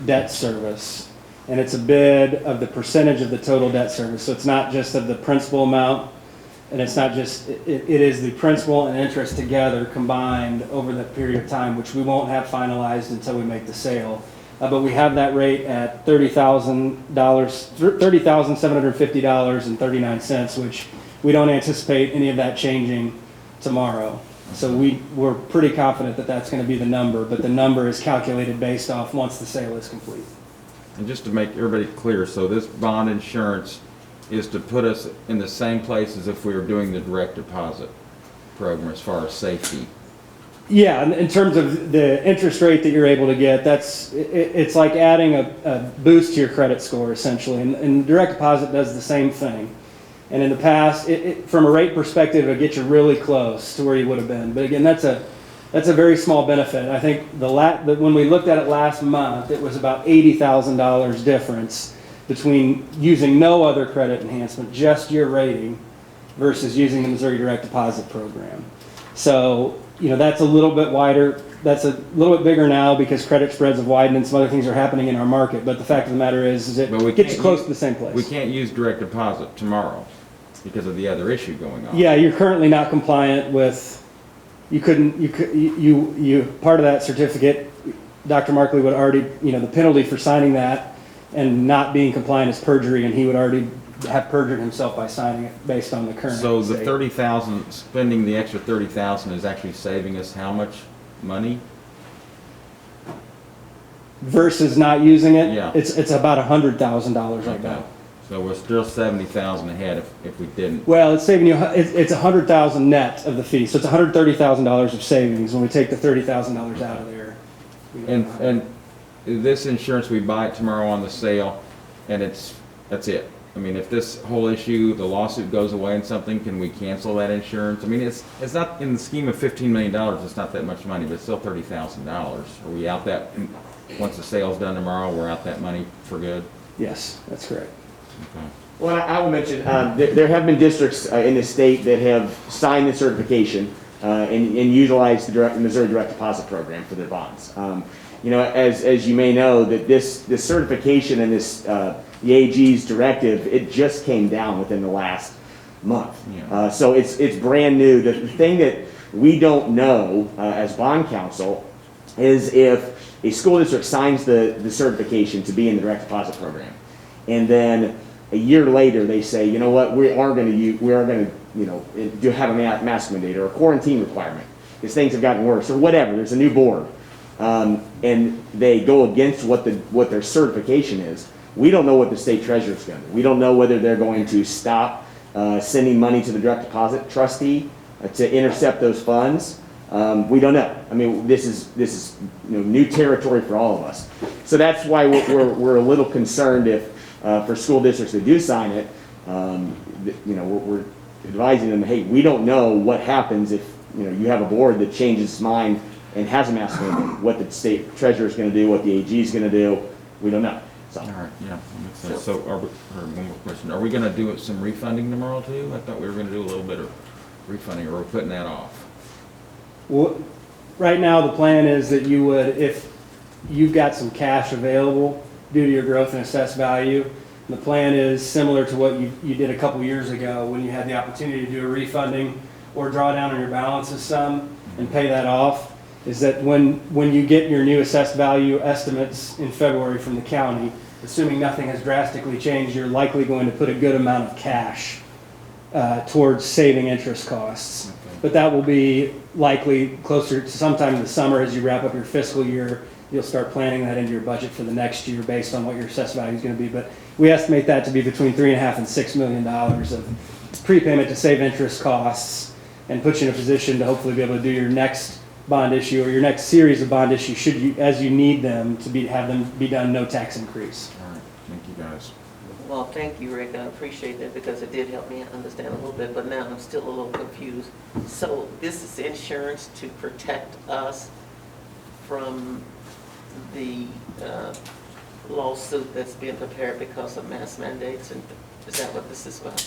debt service, and it's a bid of the percentage of the total debt service. So it's not just of the principal amount, and it's not just, it is the principal and interest together combined over that period of time, which we won't have finalized until we make the sale. But we have that rate at $30,750.39, which we don't anticipate any of that changing tomorrow. So we're pretty confident that that's going to be the number, but the number is calculated based off once the sale is complete. And just to make everybody clear, so this bond insurance is to put us in the same place as if we were doing the direct deposit program as far as safety. Yeah, in terms of the interest rate that you're able to get, it's like adding a boost to your credit score essentially, and direct deposit does the same thing. And in the past, from a rate perspective, it'll get you really close to where you would have been. But again, that's a very small benefit. I think when we looked at it last month, it was about $80,000 difference between using no other credit enhancement, just your rating, versus using the Missouri Direct Deposit Program. So, that's a little bit wider. That's a little bit bigger now because credit spreads have widened and some other things are happening in our market. But the fact of the matter is it gets you close to the same place. We can't use direct deposit tomorrow because of the other issue going on. Yeah, you're currently not compliant with, part of that certificate, Dr. Markley would already, the penalty for signing that and not being compliant is perjury, and he would already have perjured himself by signing it based on the current. So the 30,000, spending the extra 30,000 is actually saving us how much money? Versus not using it? Yeah. It's about $100,000 right now. So we're still 70,000 ahead if we didn't. Well, it's saving you, it's $100,000 net of the fee, so it's $130,000 of savings when we take the $30,000 out of there. And this insurance, we buy it tomorrow on the sale, and that's it. I mean, if this whole issue, the lawsuit goes away and something, can we cancel that insurance? I mean, it's not, in the scheme of $15 million, it's not that much money, but it's still $30,000. Are we out that, once the sale's done tomorrow, we're out that money for good? Yes, that's correct. Well, I will mention, there have been districts in the state that have signed the certification and utilized the Missouri Direct Deposit Program for their bonds. You know, as you may know, that this certification and this the AG's directive, it just came down within the last month. So it's brand new. The thing that we don't know as bond counsel is if a school district signs the certification to be in the direct deposit program, and then a year later they say, you know what, we are going to have a mask mandate or a quarantine requirement because things have gotten worse or whatever. There's a new board, and they go against what their certification is. We don't know what the state treasurer is going to do. We don't know whether they're going to stop sending money to the direct deposit trustee to intercept those funds. We don't know. I mean, this is new territory for all of us. So that's why we're a little concerned if for school districts that do sign it, we're advising them, hey, we don't know what happens if you have a board that changes its mind and has a mask mandate. What the state treasurer is going to do, what the AG is going to do, we don't know. So. All right, yeah, that makes sense. So, one more question. Are we going to do some refunding tomorrow too? I thought we were going to do a little bit of refunding, or we're putting that off. Well, right now the plan is that you would, if you've got some cash available due to your growth and assessed value, the plan is similar to what you did a couple years ago when you had the opportunity to do a refunding or draw down on your balances some and pay that off, is that when you get your new assessed value estimates in February from the county, assuming nothing has drastically changed, you're likely going to put a good amount of cash towards saving interest costs. Okay. But that will be likely closer to sometime in the summer as you wrap up your fiscal year. You'll start planning that into your budget for the next year based on what your assessed value is going to be. But we estimate that to be between $3.5 and $6 million of prepayment to save interest costs and put you in a position to hopefully be able to do your next bond issue or your next series of bond issues should you, as you need them, to have them be done no tax increase. All right, thank you guys. Well, thank you, Rick. I appreciate that because it did help me understand a little bit, but now I'm still a little confused. So this is insurance to protect us from the lawsuit that's being prepared because of mask mandates, and is that what this is about?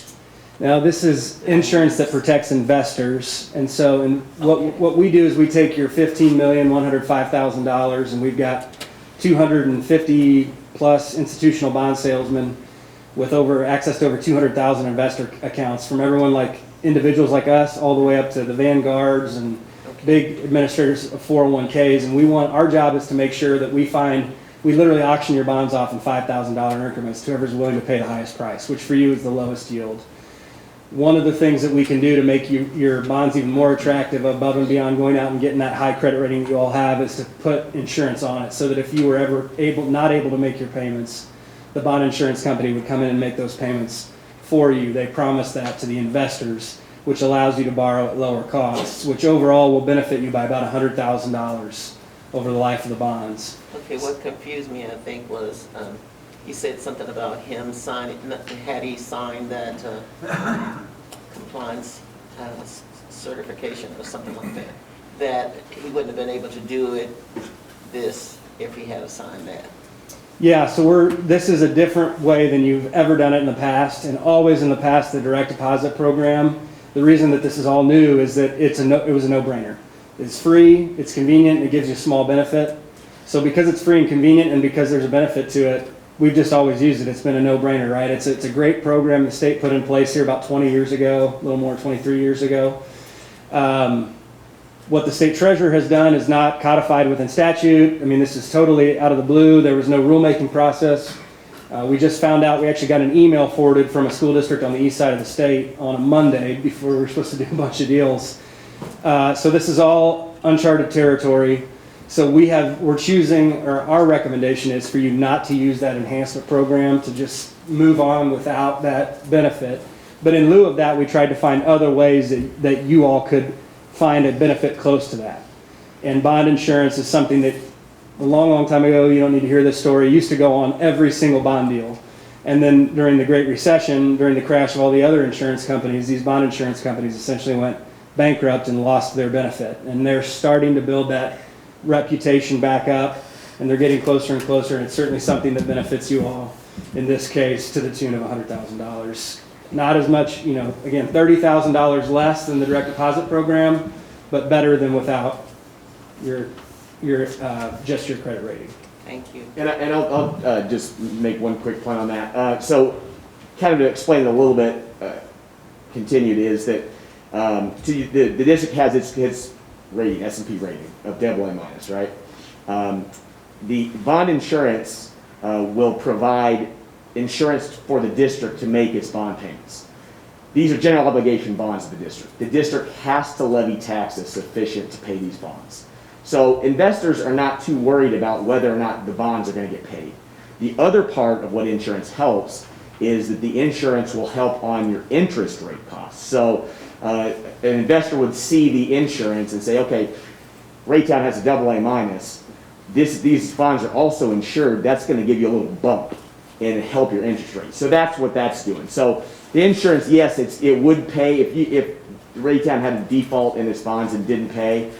Now, this is insurance that protects investors, and so what we do is we take your $15,105,000, and we've got 250 plus institutional bond salesmen with access to over 200,000 investor accounts from everyone like individuals like us all the way up to the Vanguards and big administrators of 401ks, and our job is to make sure that we literally auction your bonds off in $5,000 increments to whoever's willing to pay the highest price, which for you is the lowest yield. One of the things that we can do to make your bonds even more attractive above and beyond going out and getting that high credit rating that you all have is to put insurance on it so that if you were ever not able to make your payments, the bond insurance company would come in and make those payments for you. They promise that to the investors, which allows you to borrow at lower costs, which overall will benefit you by about $100,000 over the life of the bonds. Okay, what confused me, I think, was you said something about him signing, had he signed that compliance certification or something like that, that he wouldn't have been able to do this if he had signed that. Yeah, so this is a different way than you've ever done it in the past, and always in the past, the direct deposit program. The reason that this is all new is that it was a no-brainer. It's free, it's convenient, and it gives you a small benefit. So because it's free and convenient, and because there's a benefit to it, we've just always used it. It's been a no-brainer, right? It's a great program the state put in place here about 20 years ago, a little more, 23 years ago. What the state treasurer has done is not codified within statute. I mean, this is totally out of the blue. There was no rulemaking process. We just found out, we actually got an email forwarded from a school district on the east side of the state on a Monday before we were supposed to do a bunch of deals. So this is all uncharted territory. So we're choosing, or our recommendation is for you not to use that enhancement program, to just move on without that benefit. But in lieu of that, we tried to find other ways that you all could find a benefit close to that. And bond insurance is something that a long, long time ago, you don't need to hear this story, used to go on every single bond deal. And then during the Great Recession, during the crash of all the other insurance companies, these bond insurance companies essentially went bankrupt and lost their benefit. And they're starting to build that reputation back up, and they're getting closer and closer, and it's certainly something that benefits you all. in this case, to the tune of $100,000. Not as much, again, $30,000 less than the direct deposit program, but better than without your just your credit rating. Thank you. And I'll just make one quick point on that. So kind of to explain it a little bit, continued, is that the district has its rating, S&P rating of AA minus, right? The bond insurance will provide insurance for the district to make its bond payments. These are general obligation bonds of the district. The district has to levy taxes sufficient to pay these bonds. So investors are not too worried about whether or not the bonds are going to get paid. The other part of what insurance helps is that the insurance will help on your interest rate costs. So an investor would see the insurance and say, okay, Raytown has a AA minus. These bonds are also insured. That's going to give you a little bump and help your interest rate. So that's what that's doing. So the insurance, yes, it would pay if Raytown had a default in its bonds and didn't pay.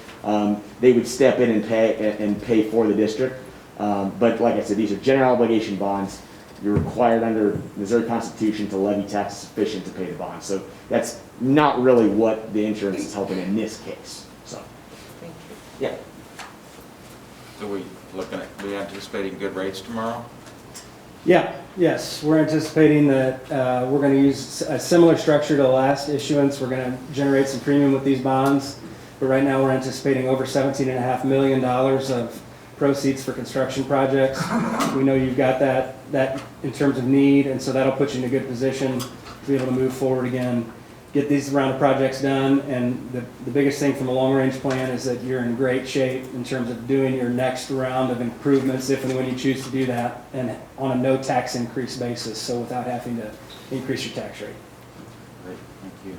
They would step in and pay for the district. But like I said, these are general obligation bonds. You're required under Missouri Constitution to levy taxes sufficient to pay the bond. So that's not really what the insurance is helping in this case. So, Thank you. yeah. So we anticipating good rates tomorrow? Yes, we're anticipating that we're going to use a similar structure to the last issuance. We're going to generate some premium with these bonds, but right now we're anticipating over $17.5 million of proceeds for construction projects. We know you've got that in terms of need, and so that'll put you in a good position to be able to move forward again, get these round of projects done. And the biggest thing from a long-range plan is that you're in great shape in terms of doing your next round of improvements if and when you choose to do that, and on a no tax increase basis, so without having to increase your tax rate. Great, thank you.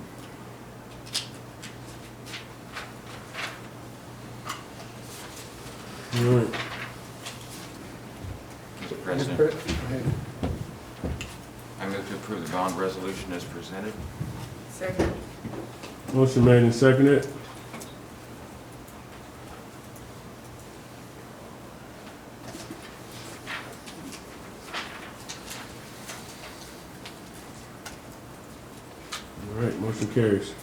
All right. Mr. President, Go ahead. I move to approve the bond resolution as presented. Second. Motion made and seconded. All right, motion carries.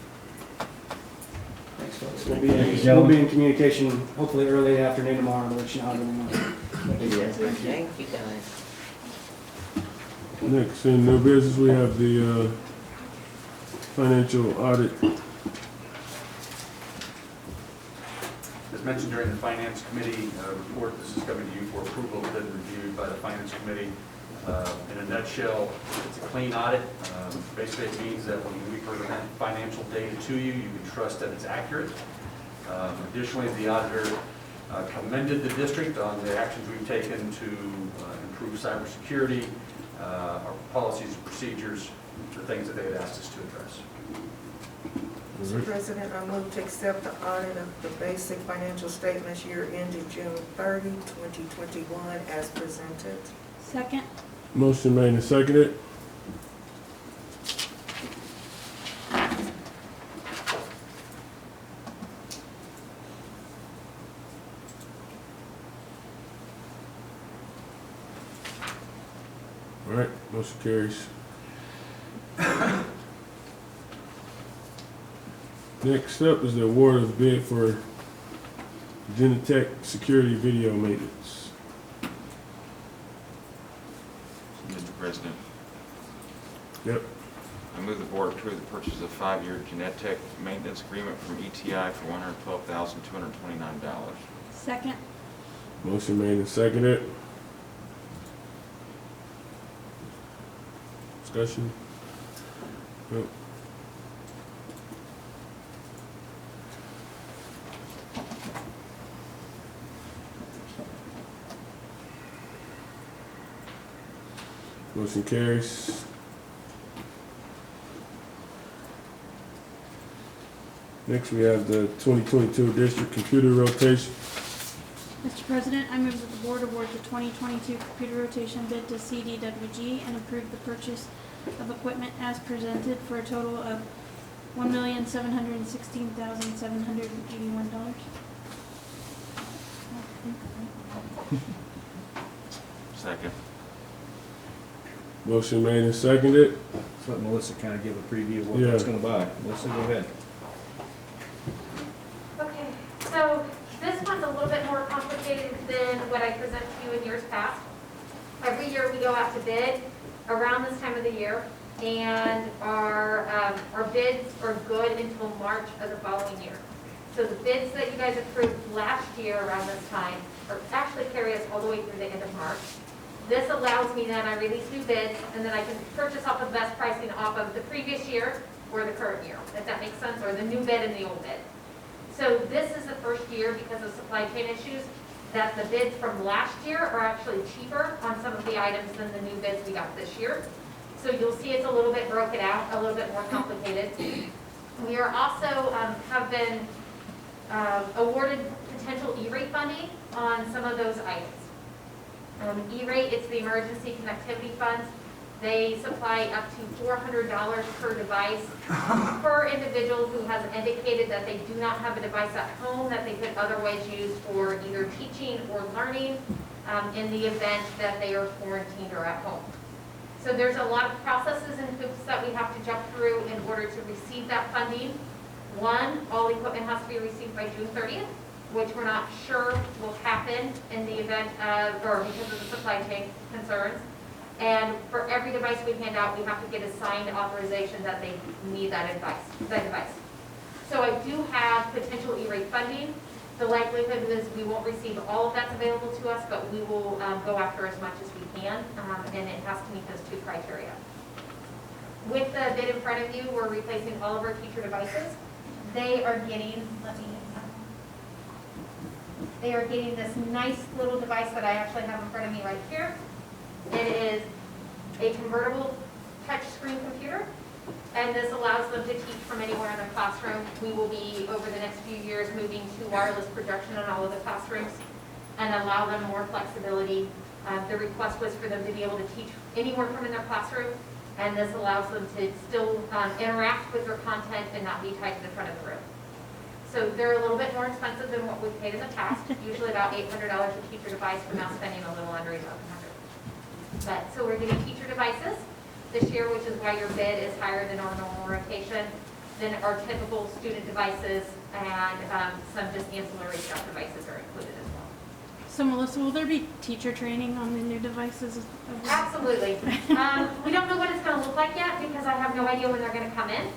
Thanks, folks. We'll be in communication hopefully early afternoon tomorrow to let you know how everything went. Thank you, guys. Next, in new business, we have the financial audit. As mentioned during the Finance Committee report, this is coming to you for approval, then reviewed by the Finance Committee. In a nutshell, it's a clean audit. Basically, it means that when we present financial data to you, you can trust that it's accurate. Additionally, the auditor commended the district on the actions we've taken to improve cybersecurity, our policies and procedures, the things that they had asked us to address. Mr. President, I move to accept the audit of the basic financial statements year ended June 30, 2021 as presented. Second. Motion made and seconded. All right, motion carries. Next up is the award of bid for Genetech security video maintenance. Mr. President, Yep. I move the board approve the purchase of a 5-year Genetech maintenance agreement from ETI for $112,229. Second. Motion made and seconded. Discussion? Nope. Motion carries. Next, we have the 2022 district computer rotation. Mr. President, I move that the board award the 2022 computer rotation bid to CDWG and approve the purchase of equipment as presented for a total of $1,716,781. Second. Motion made and seconded. Let's let Melissa kind of give a preview of what Yeah. that's gonna buy. Melissa, go ahead. Okay, so this one's a little bit more complicated than what I presented to you in years past. Every year we go out to bid around this time of the year, and our bids are good until March of the following year. So the bids that you guys approved last year around this time, or actually carry us all the way through the end of March. This allows me then, I release new bids, and then I can purchase off of best pricing off of the previous year or the current year, if that makes sense, or the new bid and the old bid. So this is the first year, because of supply chain issues, that the bids from last year are actually cheaper on some of the items than the new bids we got this year. So you'll see it's a little bit broken out, a little bit more complicated. We are also have been awarded potential E-rate funding on some of those items. E-rate, it's the emergency connectivity funds. They supply up to $400 per device per individual who has indicated that they do not have a device at home that they could otherwise use for either teaching or learning in the event that they are quarantined or at home. So there's a lot of processes and hoops that we have to jump through in order to receive that funding. One, all equipment has to be received by June 30th, which we're not sure will happen in the event of, or because of the supply chain concerns. And for every device we hand out, we have to get a signed authorization that they need that device. So I do have potential E-rate funding. The likelihood is we won't receive all of that's available to us, but we will go after as much as we can, and it has to meet those two criteria. With the bid in front of you, we're replacing all of our teacher devices. They are getting, they are getting this nice little device that I actually have in front of me right here. It is a convertible touchscreen computer, and this allows them to teach from anywhere in their classroom. We will be, over the next few years, moving to wireless projection in all of the classrooms and allow them more flexibility. The request was for them to be able to teach anywhere from in their classroom, and this allows them to still interact with their content and not be tied to the front of the room. So they're a little bit more expensive than what we've paid in the past, usually about $800 a teacher device. We're now spending a little under $1,100. But, so we're getting teacher devices this year, which is why your bid is higher than our normal rotation, than our typical student devices, and some just ancillary stuff devices are included as well. So Melissa, will there be teacher training on the new devices? Absolutely. We don't know what it's going to look like yet because I have no idea when they're going to come in.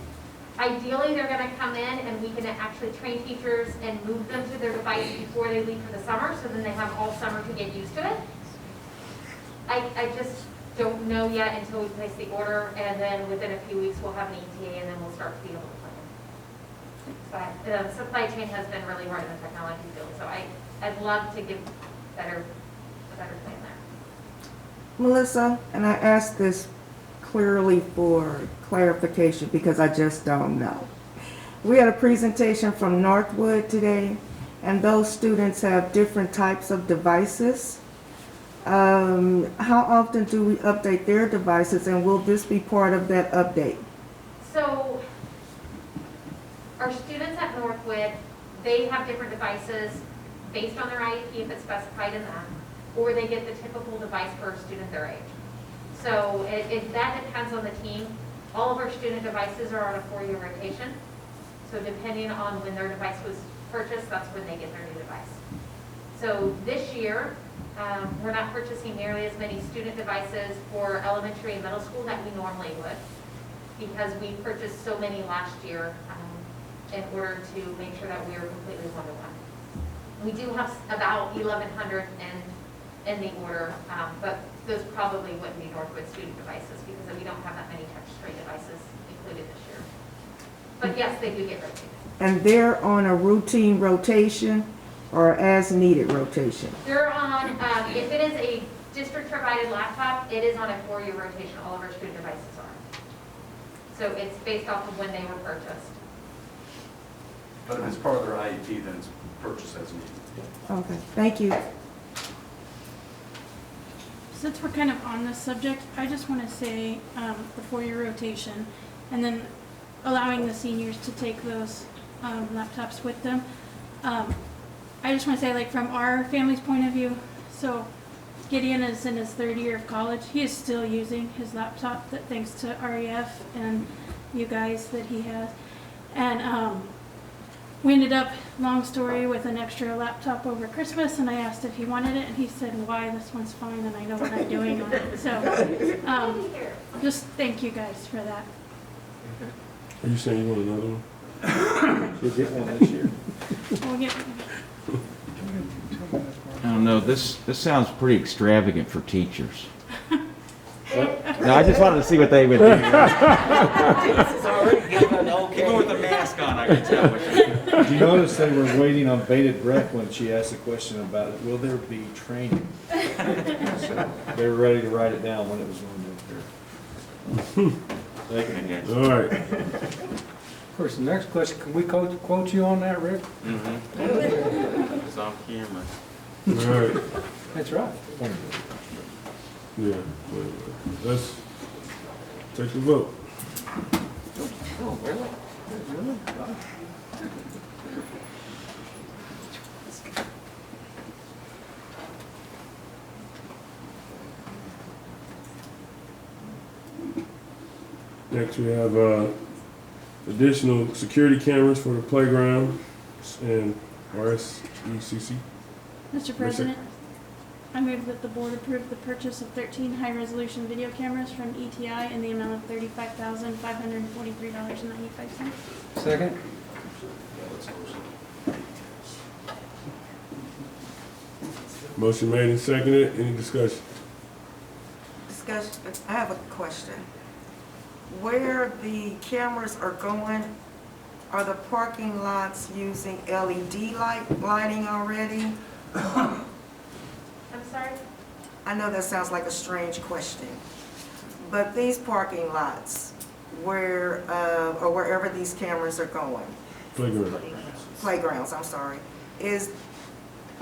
Ideally, they're going to come in and we can actually train teachers and move them to their device before they leave for the summer, so then they have all summer to get used to it. I just don't know yet until we place the order, and then within a few weeks we'll have an ETA, and then we'll start to be able to plan. But the supply chain has been really hard in the technology field, so I'd love to give a better plan there. Melissa, and I ask this clearly for clarification because I just don't know. We had a presentation from Northwood today, and those students have different types of devices. How often do we update their devices, and will this be part of that update? So our students at Northwood, they have different devices based on their IEP if it's specified in that, or they get the typical device for a student their age. So that depends on the team. All of our student devices are on a 4-year rotation. So depending on when their device was purchased, that's when they get their new device. So this year, we're not purchasing nearly as many student devices for elementary and middle school that we normally would, because we purchased so many last year in order to make sure that we are completely one-to-one. We do have about 1,100 in the order, but those probably wouldn't be Northwood student devices because we don't have that many touchscreen devices included this year. But yes, they do get rotated. And they're on a routine rotation or as needed rotation? They're on, if it is a district provided laptop, it is on a 4-year rotation. All of our student devices are. So it's based off of when they were purchased. But if it's part of their IEP, then it's purchased as needed. Okay, thank you. Since we're kind of on this subject, I just want to say the 4-year rotation and then allowing the seniors to take those laptops with them. I just want to say, like, from our family's point of view, so Gideon is in his third year of college. He is still using his laptop, that thanks to REF and you guys that he has. And we ended up, long story, with an extra laptop over Christmas, and I asked if he wanted it, and he said, why, this one's fine, and I know what I'm doing on it. So just thank you guys for that. Are you saying you want another one? You'll get one this year. We'll get I don't know, this sounds pretty extravagant for teachers. No, I just wanted to see what they would do. Even with the mask on, I can tell what Did you notice they were waiting on bated breath when she asked the question about it, will there be training? So they were ready to write it down when it was going to occur. All right. Of course, the next question, can we quote you on that, Rick? It's on camera. All right. That's right. Yeah. Let's take the vote. Oh, really? Next, we have additional security cameras for the playground and RSECC. Mr. President, I move that the board approve the purchase of 13 high-resolution video cameras from ETI in the amount of $35,543.95. Second? Motion made and seconded. Any discussion? I have a question. Where the cameras are going, are the parking lots using LED lighting already? I'm sorry? I know that sounds like a strange question, but these parking lots, where, or wherever these cameras are going, playgrounds, I'm sorry,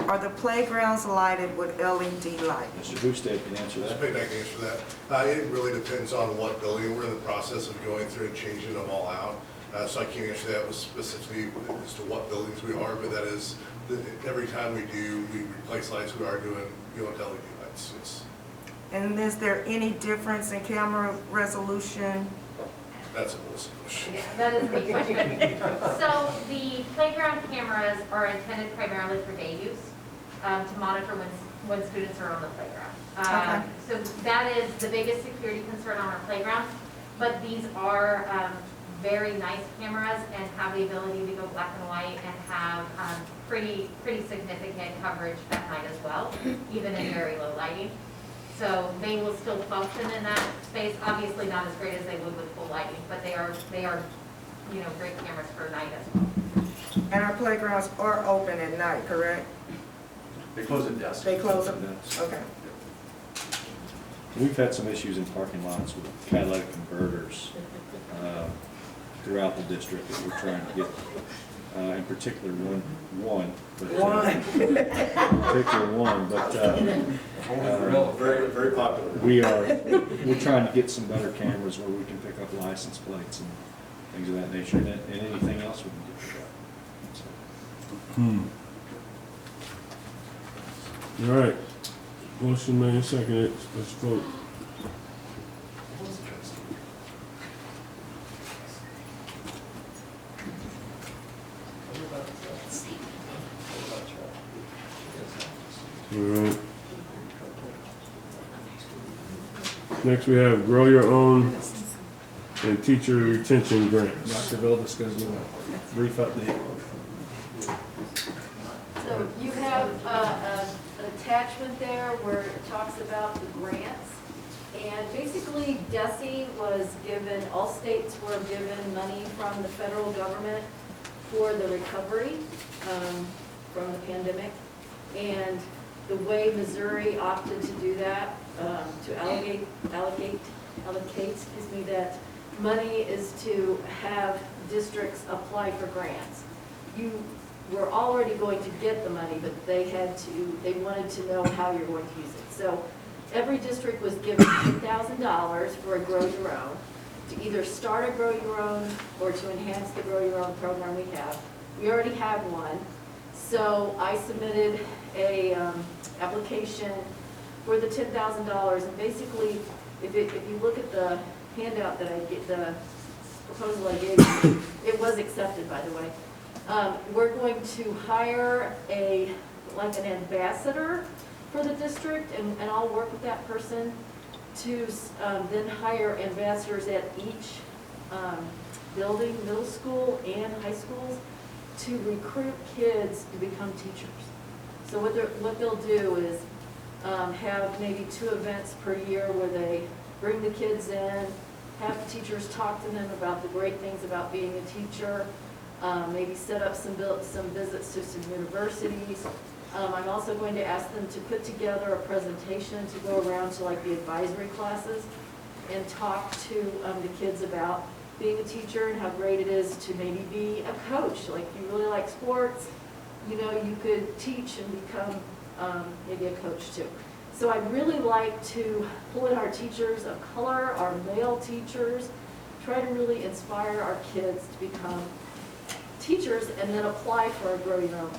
are the playgrounds lighted with LED light? Mr. Boosted can answer that. I can answer that. It really depends on what building. We're in the process of going through and changing them all out. So I can't answer that specifically as to what buildings we are, but that is, every time we replace lights, we are doing LED lights. And is there any difference in camera resolution? That's a Melissa question. Yeah, that is a big question. So the playground cameras are intended primarily for day use, to monitor when students are on the playground. Okay. So that is the biggest security concern on our playgrounds, but these are very nice cameras and have the ability to go black and white and have pretty significant coverage at night as well, even in very low lighting. So they will still function in that space, obviously not as great as they would with full lighting, but they are great cameras for night as well. And our playgrounds are open at night, correct? They close at dusk. They close them? Okay. We've had some issues in parking lots with catalytic converters throughout the district that we're trying to get, in particular one, but Very popular. we're trying to get some better cameras where we can pick up license plates and things of that nature, and anything else we can do for that. All right. Motion made and seconded. Let's vote. All right. Next, we have grow your own and teacher retention grants. Dr. Vildas goes with a brief update. So you have an attachment there where it talks about the grants. And basically, DESE was given, all states were given money from the federal government for the recovery from the pandemic. And the way Missouri opted to do that, to allocate, that money is to have districts apply for grants. You were already going to get the money, but they wanted to know how you're going to use it. So every district was given $10,000 for a Grow Your Own, to either start a Grow Your Own or to enhance the Grow Your Own program we have. We already have one. So I submitted a application for the $10,000. And basically, if you look at the handout that I get, the proposal I gave you, it was accepted, by the way. We're going to hire an ambassador for the district, and I'll work with that person to then hire ambassadors at each building, middle school and high schools, to recruit kids to become teachers. So what they'll do is have maybe 2 events per year where they bring the kids in, have the teachers talk to them about the great things about being a teacher, maybe set up some visits to some universities. I'm also going to ask them to put together a presentation to go around to like the advisory classes and talk to the kids about being a teacher and how great it is to maybe be a coach. Like if you really like sports, you know, you could teach and become maybe a coach too. So I'd really like to pull in our teachers of color, our male teachers, try to really inspire our kids to become teachers and then apply for a growing loan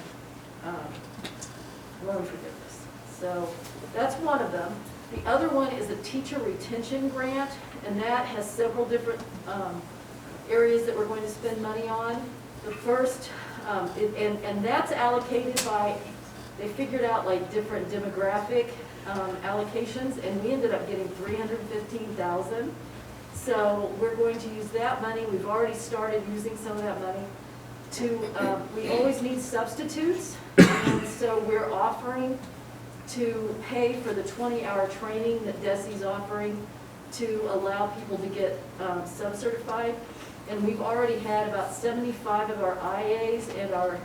forgiveness. So that's one of them. The other one is a teacher retention grant, and that has several different areas that we're going to spend money on. The first, and that's allocated by, they figured out like different demographic allocations, and we ended up getting $315,000. So we're going to use that money. We've already started using some of that money to, we always need substitutes, and so we're offering to pay for the 20-hour training that DESE's offering to allow people to get sub-certified. And we've already had about 75 of our IAs and our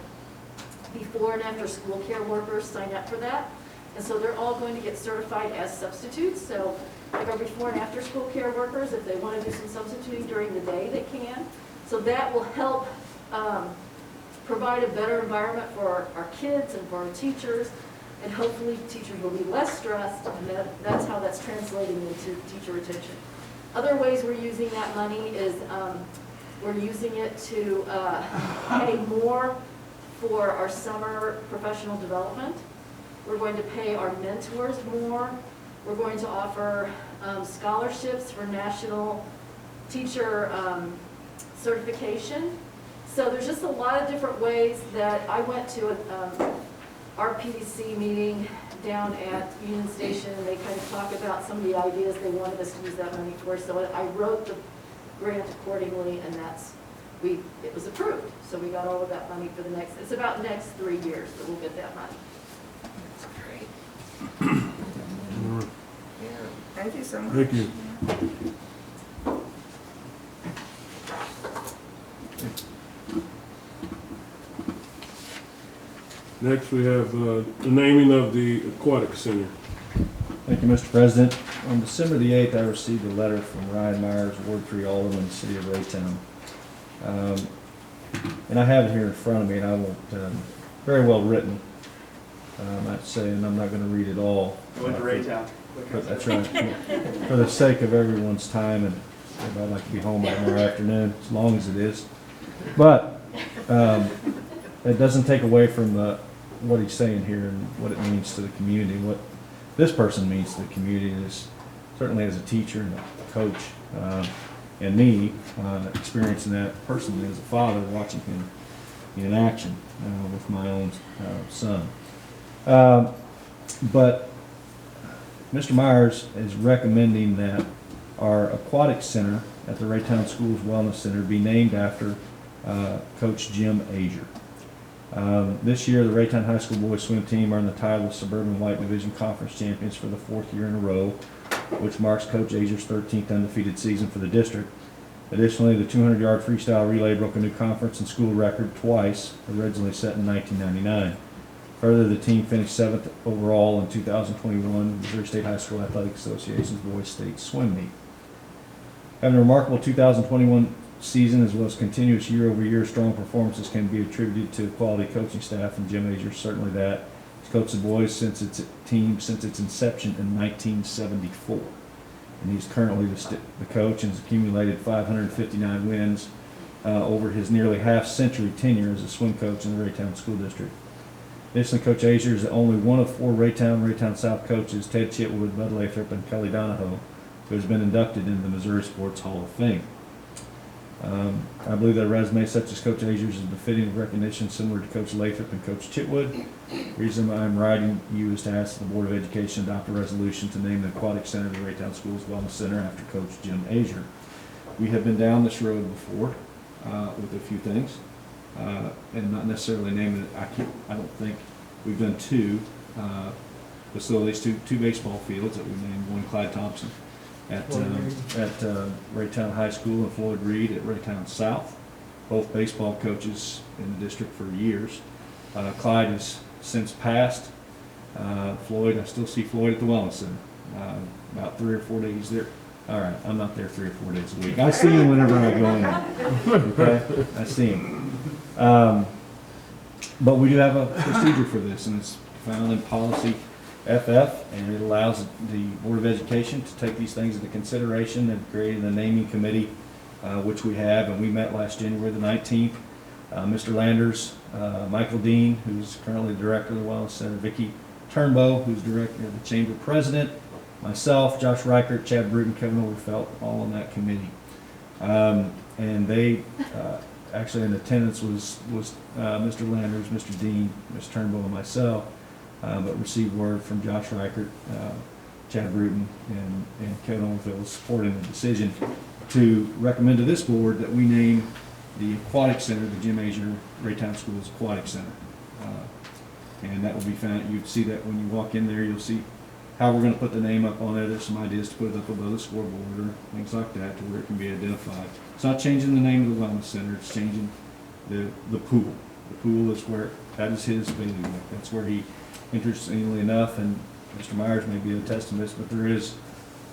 before and after school care workers sign up for that. And so they're all going to get certified as substitutes. So like our before and after school care workers, if they want to do some substituting during the day, they can. So that will help provide a better environment for our kids and for our teachers. And hopefully teachers will be less stressed, and that's how that's translating into teacher retention. Other ways we're using that money is we're using it to pay more for our summer professional development. We're going to pay our mentors more. We're going to offer scholarships for national teacher certification. So there's just a lot of different ways that I went to our PDC meeting down at Union Station, and they kind of talk about some of the ideas they wanted us to use that money for. So I wrote the grant accordingly, and it was approved. So we got all of that money for the next, it's about next 3 years that we'll get that money. That's great. Thank you so much. Thank you. Next, we have the naming of the Aquatic Center. Thank you, Mr. President. On December the 8th, I received a letter from Ryan Myers, Ward 3 Alderman, City of Raytown. And I have it here in front of me, and I won't, very well written. I'd say, and I'm not going to read it all. Went to Raytown. That's right. For the sake of everyone's time, and I'd like to be home by tomorrow afternoon, as long as it is. But it doesn't take away from what he's saying here and what it means to the community. What this person means to the community is certainly as a teacher and a coach, and me experiencing that personally as a father, watching him in action with my own son. But Mr. Myers is recommending that our aquatic center at the Raytown Schools Wellness Center be named after Coach Jim Azier. This year, the Raytown High School boys swim team earned the title of Suburban White Division Conference champions for the 4th year in a row, which marks Coach Azier's 13th undefeated season for the district. Additionally, the 200-yard freestyle relay broke a new conference and school record twice, originally set in 1999. Further, the team finished 7th overall in 2021 Missouri State High School Athletic Association's Boys State Swim Meet. Having a remarkable 2021 season as well as continuous year-over-year strong performances can be attributed to quality coaching staff, and Jim Azier certainly that. He's coached the boys since its inception in 1974, and he's currently the coach and has accumulated 559 wins over his nearly half-century tenure as a swim coach in the Raytown School District. Additionally, Coach Azier is only one of 4 Raytown South coaches, Ted Chitwood, Bud Lathrop, and Kelly Donahoe, who has been inducted into the Missouri Sports Hall of Fame. I believe that a resume such as Coach Azier's is befitting of recognition similar to Coach Lathrop and Coach Chitwood. The reason I'm writing you is to ask the Board of Education to adopt a resolution to name the Aquatic Center the Raytown Schools Wellness Center after Coach Jim Azier. We have been down this road before with a few things, and not necessarily naming it. I don't think we've done 2 facilities, two baseball fields that we named, one Clyde Thompson at Raytown High School and Floyd Reed at Raytown South, both baseball coaches in the district for years. Clyde has since passed. Floyd, I still see Floyd at the Wellness Center, about 3 or 4 days there. All right, I'm not there 3 or 4 days a week. I see him whenever I go in. Okay, I see him. But we do have a procedure for this, and it's found in policy FF, and it allows the Board of Education to take these things into consideration and creating the naming committee, which we have, and we met last January the 19th. Mr. Landers, Michael Dean, who's currently the director of the Wellness Center, Vicki Turnbow, who's director of the Chamber President, myself, Josh Reichert, Chad Bruton, Kevin Overfelt, all on that committee. And they, actually in attendance was Mr. Landers, Mr. Dean, Mr. Turnbow, and myself. But received word from Josh Reichert, Chad Bruton, and Kevin Overfield supporting the decision to recommend to this board that we name the Aquatic Center the Jim Azier Raytown Schools Aquatic Center. And that will be found, you'd see that when you walk in there, you'll see how we're going to put the name up on there. There's some ideas to put it up above the scoreboard or things like that to where it can be identified. It's not changing the name of the Wellness Center, it's changing the pool. The pool is where, that is his bailiwick. That's where he, interestingly enough, and Mr. Myers may be able to attest to this, but there is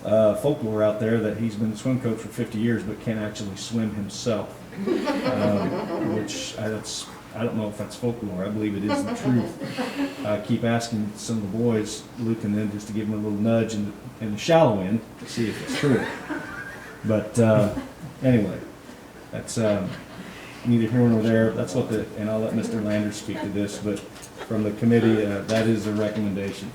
folklore out there that he's been a swim coach for 50 years but can't actually swim himself, which I don't know if that's folklore. I believe it is the truth. I keep asking some of the boys, Luke and them, just to give him a little nudge in the shallow end to see if it's true. But anyway, that's neither here nor there. That's what and I'll let Mr. Landers speak to this, but from the committee, that is a recommendation.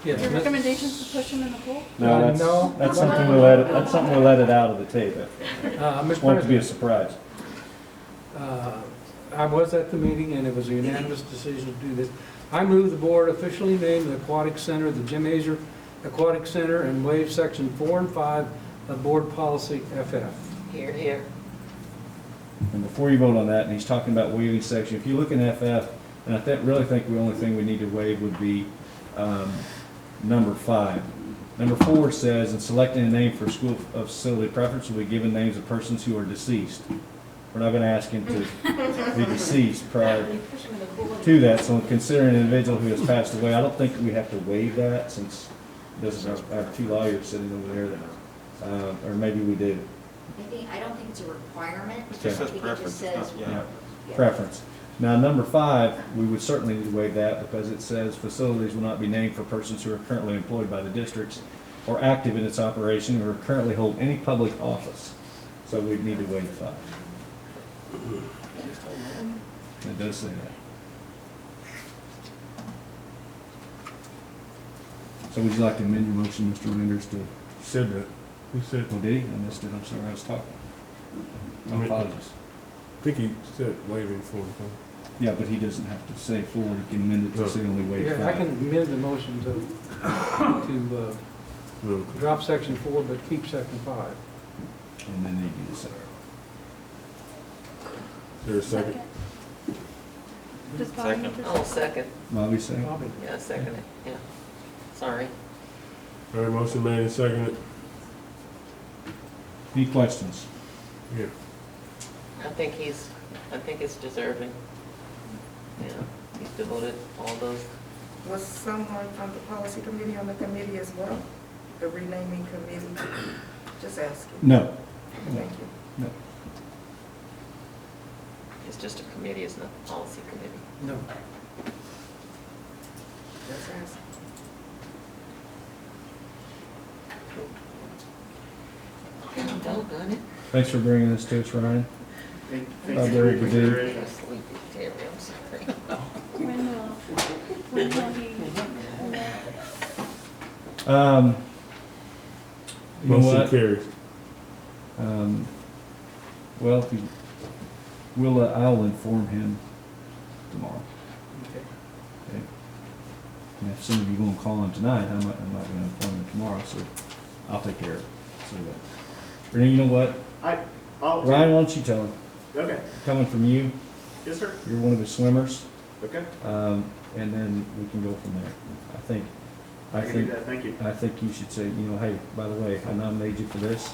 Your recommendations to push them in the pool? No, that's something we'll let it out of the tape. Mr. Want it to be a surprise. I was at the meeting, and it was a unanimous decision to do this. I move the board officially name the Aquatic Center the Jim Azier Aquatic Center and waive section 4 and 5 of board policy FF. Here, here. And before you vote on that, and he's talking about waiving section, if you look in FF, and I really think the only thing we need to waive would be number 5. Number 4 says, in selecting a name for school of facility preference will be given names of persons who are deceased. We're not going to ask him to be deceased prior to that. So considering an individual who has passed away, I don't think we have to waive that, since this is our 2 lawyers sitting over there, that, or maybe we do. I don't think it's a requirement. It just says preference. It just says, Yeah. Preference. Now, number 5, we would certainly need to waive that because it says facilities will not be named for persons who are currently employed by the districts or active in its operation or currently hold any public office. So we'd need to waive 5. It does say that. So would you like to amend your motion, Mr. Landers, to? Said that. He said. Oh, did he? I missed it. I'm sorry, I was talking. My apologies. I think he said waiving 4 and 5. Yeah, but he doesn't have to say 4. He can amend it to say only waive 5. Yeah, I can amend the motion to drop section 4 but keep section 5. And then they do the second. Is there a second? Second. Oh, second. Bobby second? Yeah, second it, yeah. Sorry. All right, motion made and seconded. Any questions? Yeah. I think it's deserving. Yeah, he's devoted all those. Was someone from the policy committee on the committee as well? The renaming committee? Just asking. No. Thank you. No. It's just a committee, it's not a policy committee. No. Just asking. Doggone it. Thanks for bringing this to us, Ryan. Thank Very good. I'm sleepy, Terry, I'm sorry. Windmill. When will he? You know Motion what? carries. Well, if you will, I'll inform him tomorrow. Okay. Okay. And if some of you gonna call him tonight, I'm not gonna inform him tomorrow, so I'll take care of it. So, Renee, you know what? I'll. Ryan, why don't you tell him? Okay. Coming from you, Yes, sir. you're one of his swimmers, Okay. and then we can go from there. I can do think, that. Thank you. I think you should say, you know, hey, by the way, I nominated you for this,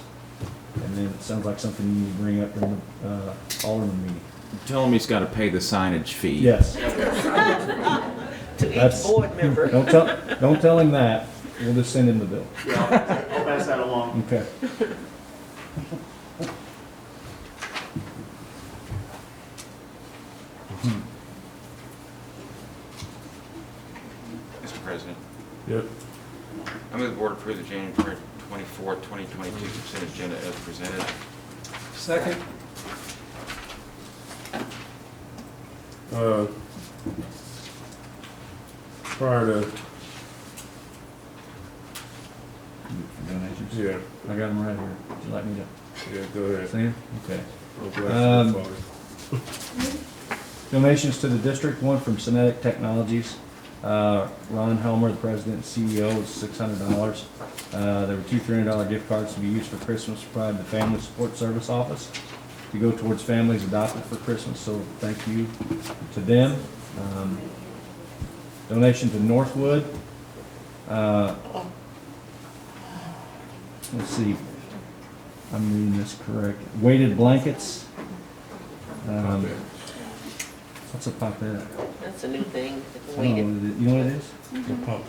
and then it sounds like something you need to bring up during the, Alderman meeting. Tell him he's got to pay the signage fee. Yes. To each board member. Don't tell him that, we'll just send him the bill. Yeah, I'll pass that along. Okay. Mr. President, Yep. I move the board approve the January 24th, 2022 consent agenda as presented. Second. Prior to, Donations? yeah, I got them right here. Would you like me to yeah, go ahead. see them? Okay. I'm glad you Donations to the district, one from Cinetic Technologies. Ron Helmer, the president and CEO, was $600. There were two $300 gift cards to be used for Christmas, provided the Family Support Service Office to go towards families adopted for Christmas, so thank you to them. Donation to Northwood. Let's see, I'm reading this correct. Weighted blankets. What's a popette? That's a new thing. I don't know what it is. You know what it is? The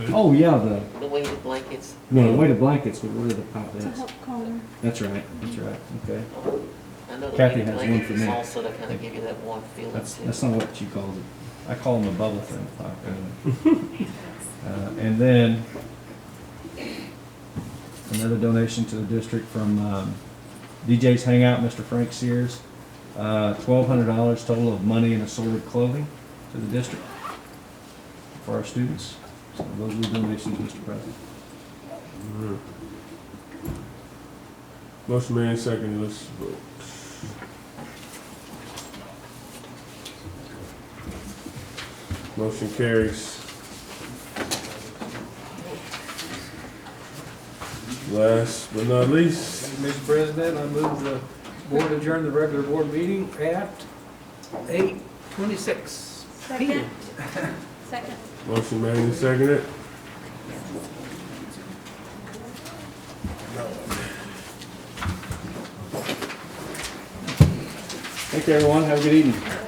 popette. Oh, yeah, The weighted blankets. no, the weighted blankets, but what are the It's a popettes? help calmer. That's right, okay. I know the Kathy weighted has one blankets for is me. also to kind of give you that warm feeling That's too. not what she calls it. I call them a bubble thing. And then, another donation to the district from DJ's Hangout, Mr. Frank Sears. $1,200 total of money and assorted clothing to the district for our students. So those are the donations, Mr. President. Motion made, second, let's vote. Motion carries. Last but not least, Mr. President, I move the board adjourn the regular board meeting at 8:26 p.m. Second. motion made and seconded. Thank you, everyone. Have a good evening.